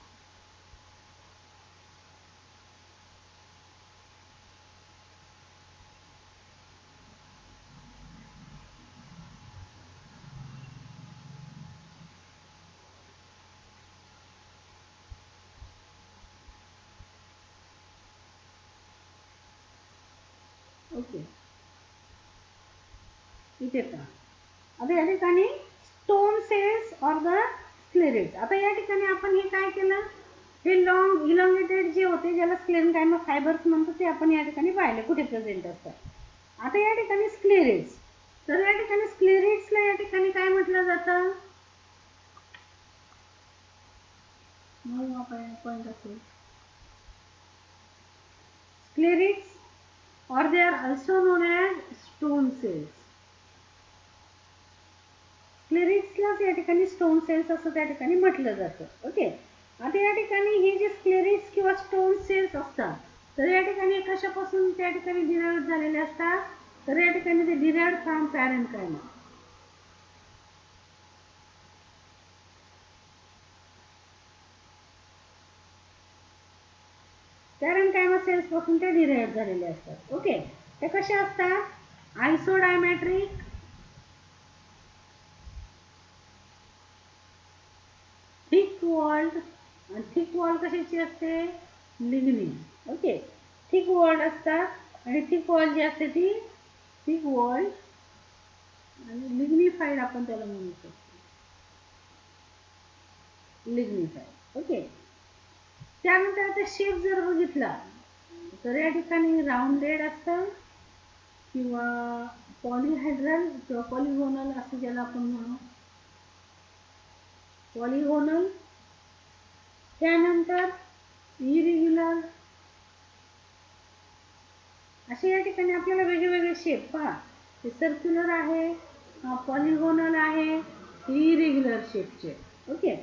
ओके. इथे पहा. आता या ठिकाणी स्टोन सेल्स ऑर द स्क्लेरेट्स. आता या ठिकाणी आपण हे काय केलं हे लॉंग इलॉंगेटेड जे होते ज्याला स्क्लेरेन्कायमा फायबर्स म्हणतो ते आपण या ठिकाणी पाहिले कुठे प्रेझेंट असतात. आता या ठिकाणी स्क्लेरेट्स. तर या ठिकाणी स्क्लेरेट्सला या ठिकाणी काय म्हटलं जातं पॉइंट असेल स्क्लेरेट्स or they are also known as stone cells. स्क्लेरेट्सलाच या ठिकाणी स्टोन सेल्स असं त्या ठिकाणी म्हटलं जातं. ओके. आता या ठिकाणी हे जे स्क्लेरेट्स किंवा स्टोन सेल्स असतात तर या ठिकाणी कशापासून त्या ठिकाणी डिराइव्ह झालेले असतात तर या ठिकाणी ते डिराइव्ह फ्रॉम पॅरेन्कायमा. पॅरेन्कायमा सेल्स पासून ते डिराइव्ह झालेले असतात. ओके. ते कशा असतात आयसोडायमॅट्रिक थिक वॉल्ड. थिक वॉल कशाची असते लिग्निन. ओके. थिक वॉल्ड असतात आणि थिक वॉल जी असते ती थिक वॉल्ड आणि लिग्निफाईड आपण त्याला म्हणू शकतो लिग्निफाईड. ओके. त्यानंतर आता शेप जर बघितला तर या ठिकाणी राऊंडेड असतं किंवा पॉलिहायड्रल किंवा पॉलिगोनल असं ज्याला आपण म्हणू पॉलिगोनल. त्यानंतर इरेग्युलर असे या ठिकाणी आपल्याला वेगवेगळे शेप पहा ते सर्क्युलर आहे पॉलिगोनल आहे इरेग्युलर शेपचे. ओके.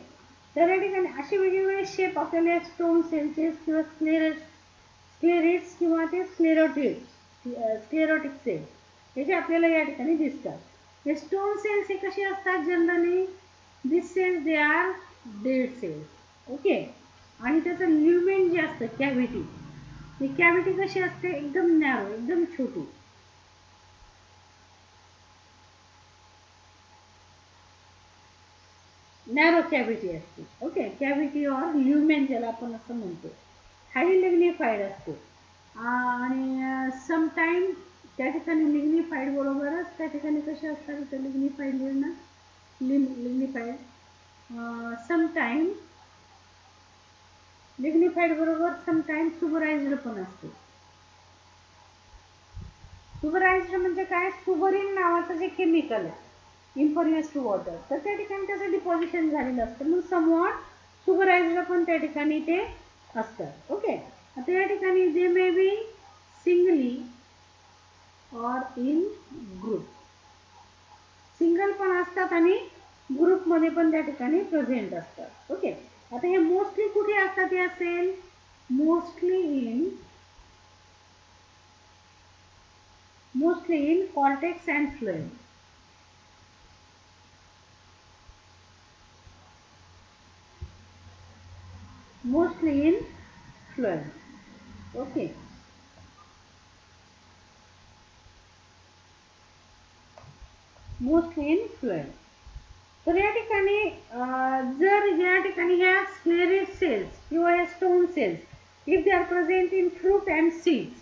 तर या ठिकाणी असे वेगवेगळे शेप आपल्याला स्टोन सेलचे किंवा स्क्लेरेट्स किंवा ते स्क्लेरोटिक सेल हे आपल्याला या ठिकाणी दिसतात. हे स्टोन सेल्स हे कसे असतात generally this cells they are dead cells. Okay. आणि त्याचं ल्युमेन जे असतं कॅव्हिटी ती कॅव्हिटी कशी असते एकदम नॅरो एकदम छोटी. नॅरो कॅव्हिटी असते. ओके. कॅव्हिटी ऑर ल्युमेन ज्याला आपण असं म्हणतो. हायली लिग्निफाईड असते आणि समटाईम त्या ठिकाणी लिग्निफाईड बरोबरच त्या ठिकाणी कसे असतात इथं लिग्निफाईड लिहिणं लिग्निफाईड समटाईम लिग्निफाईड बरोबर समटाईम सुबराइज्ड पण असते. सुबराइज्ड म्हणजे काय सुबरिन नावाचं जे केमिकल आहे इम्परवियस टू वॉटर, तर त्या ठिकाणी त्याचं डिपॉझिशन झालेलं असतं, मग समवॉट सुपरवायझर पण त्या ठिकाणी ते असतात. ओके, आता या ठिकाणी they may be singly or in group, single पण असतात आणि ग्रुपमध्ये पण त्या ठिकाणी प्रेझेंट असतात. ओके, आता हे मोस्टली कुठे असतात, हे असेल mostly in cortex and phloem. Mostly in phloem. Okay. Mostly in phloem. तर या ठिकाणी जर या ठिकाणी ह्या स्क्लेरेट सेल्स किंवा या stone cells if they are present in fruit and seeds,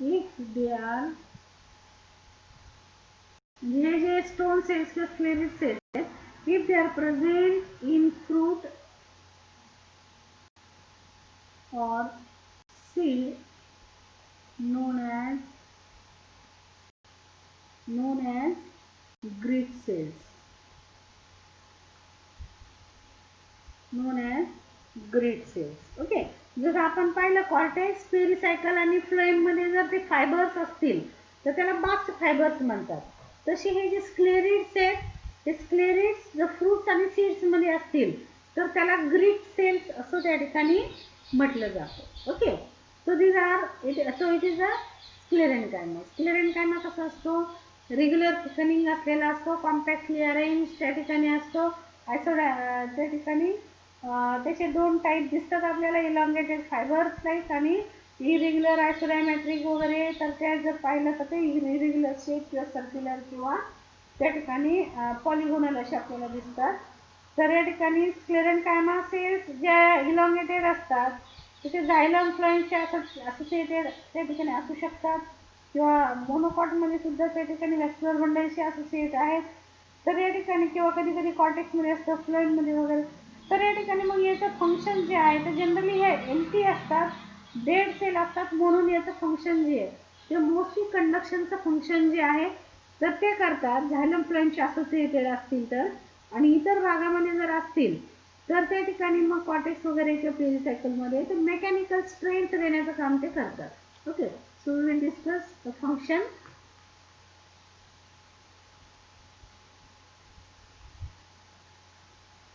if they are, हे जे स्टोन सेल्स किंवा sclereid cells, if they are present in fruit or seed known as grid cells, known as grid cells. Okay, जर आपण पाहिलं cortex, pericycle आणि phloem मध्ये जर ते फायबर्स असतील तर त्याला बास्ट फायबर्स म्हणतात. तसे हे जे स्क्लेरिड्स आहेत, हे स्क्लेरिड्स जर फ्रूट्स आणि सीड्स मध्ये असतील तर त्याला ग्रिड सेल्स असं त्या ठिकाणी म्हटलं जातं. Okay, so it is a sclerenchyma. Sclerenchyma कसा असतो, रेग्युलर थिकनिंग असलेला असतो, कॉम्पॅक्टली अरेंज त्या ठिकाणी असतो. त्या ठिकाणी त्याचे दोन टाईप दिसतात आपल्याला, इलॉंगेटेड फायबर टाईप आणि इरेग्युलर आयसोडायमॅट्रिक वगैरे. तर त्या जर पाहिलं तर ते इरेग्युलर शेप किंवा सर्क्युलर किंवा त्या ठिकाणी पॉलिगोनल असे आपल्याला दिसतात. तर या ठिकाणी स्क्लेरेन्कायमा सेल्स ज्या इलॉंगेटेड असतात तिथे झायलम फ्लोएमच्या असोसिएटेड त्या ठिकाणी असू शकतात किंवा मोनोकॉटमध्ये सुद्धा त्या ठिकाणी व्हॅस्क्युलर बंडलशी असोसिएट आहेत. तर या ठिकाणी किंवा कधी कधी कॉर्टेक्समध्ये असतं, फ्लोएममध्ये वगैरे. तर या ठिकाणी मग याचं फंक्शन जे आहे ते जनरली हे एम्प्टी असतात, डेड सेल असतात, म्हणून याचं फंक्शन जे आहे ते मोस्टली कंडक्शनचं फंक्शन जे आहे तर ते करतात झायलम फ्लोएमशी असोसिएटेड असतील तर. आणि इतर भागामध्ये जर असतील तर त्या ठिकाणी मग कॉर्टेक्स वगैरे किंवा पेरिसायकलमध्ये तर मेकॅनिकल स्ट्रेंथ देण्याचं काम ते करतात. Okay, so we will discuss the function.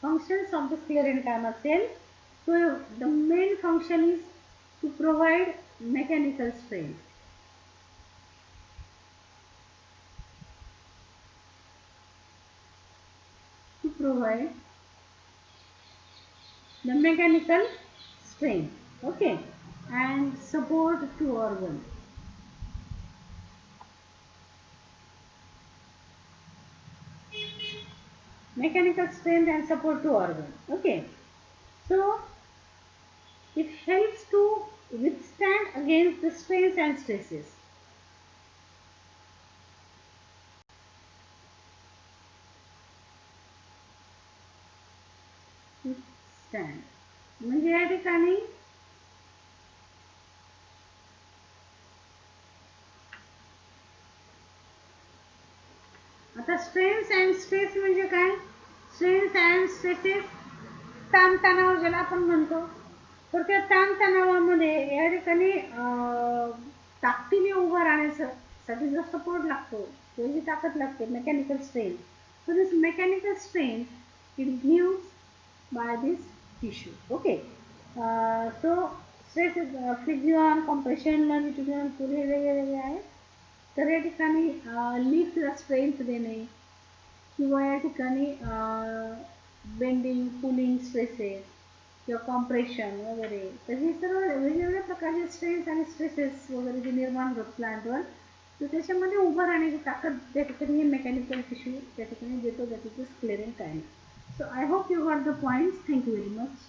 Functions of the sclerenchyma cell. So the main function is to provide mechanical strength. To provide the mechanical strength, okay, and support to organ. Mechanical strength and support to organ. Okay, so it helps to withstand against the strains and stresses. Withstand म्हणजे या ठिकाणी आता strains and stress म्हणजे काय, strains and stresses ताणतणाव ज्याला आपण म्हणतो. तर त्या ताणतणावामध्ये या ठिकाणी ताकदीने उभं राहण्यासाठी जो सपोर्ट लागतो त्याची ताकद लागते, mechanical strain. So this mechanical strain it gives by this tissue. Okay, so stress friction, compression, longitudinal पुढे वेगळे वेगळे आहेत. तर या ठिकाणी लिफ्टला स्ट्रेंथ देणे किंवा या ठिकाणी बेंडिंग, पुलिंग स्ट्रेसेस किंवा कॉम्प्रेशन वगैरे. तर हे सर्व वेगवेगळ्या प्रकारचे स्ट्रेस आणि स्ट्रेसेस वगैरे जे निर्माण होतात प्लांटवर, तर त्याच्यामध्ये उभं राहण्याची ताकद त्या ठिकाणी हे मेकॅनिकल टिश्यू त्या ठिकाणी देतो, that is the sclerenchyma. So I hope you got the points. Thank you very much.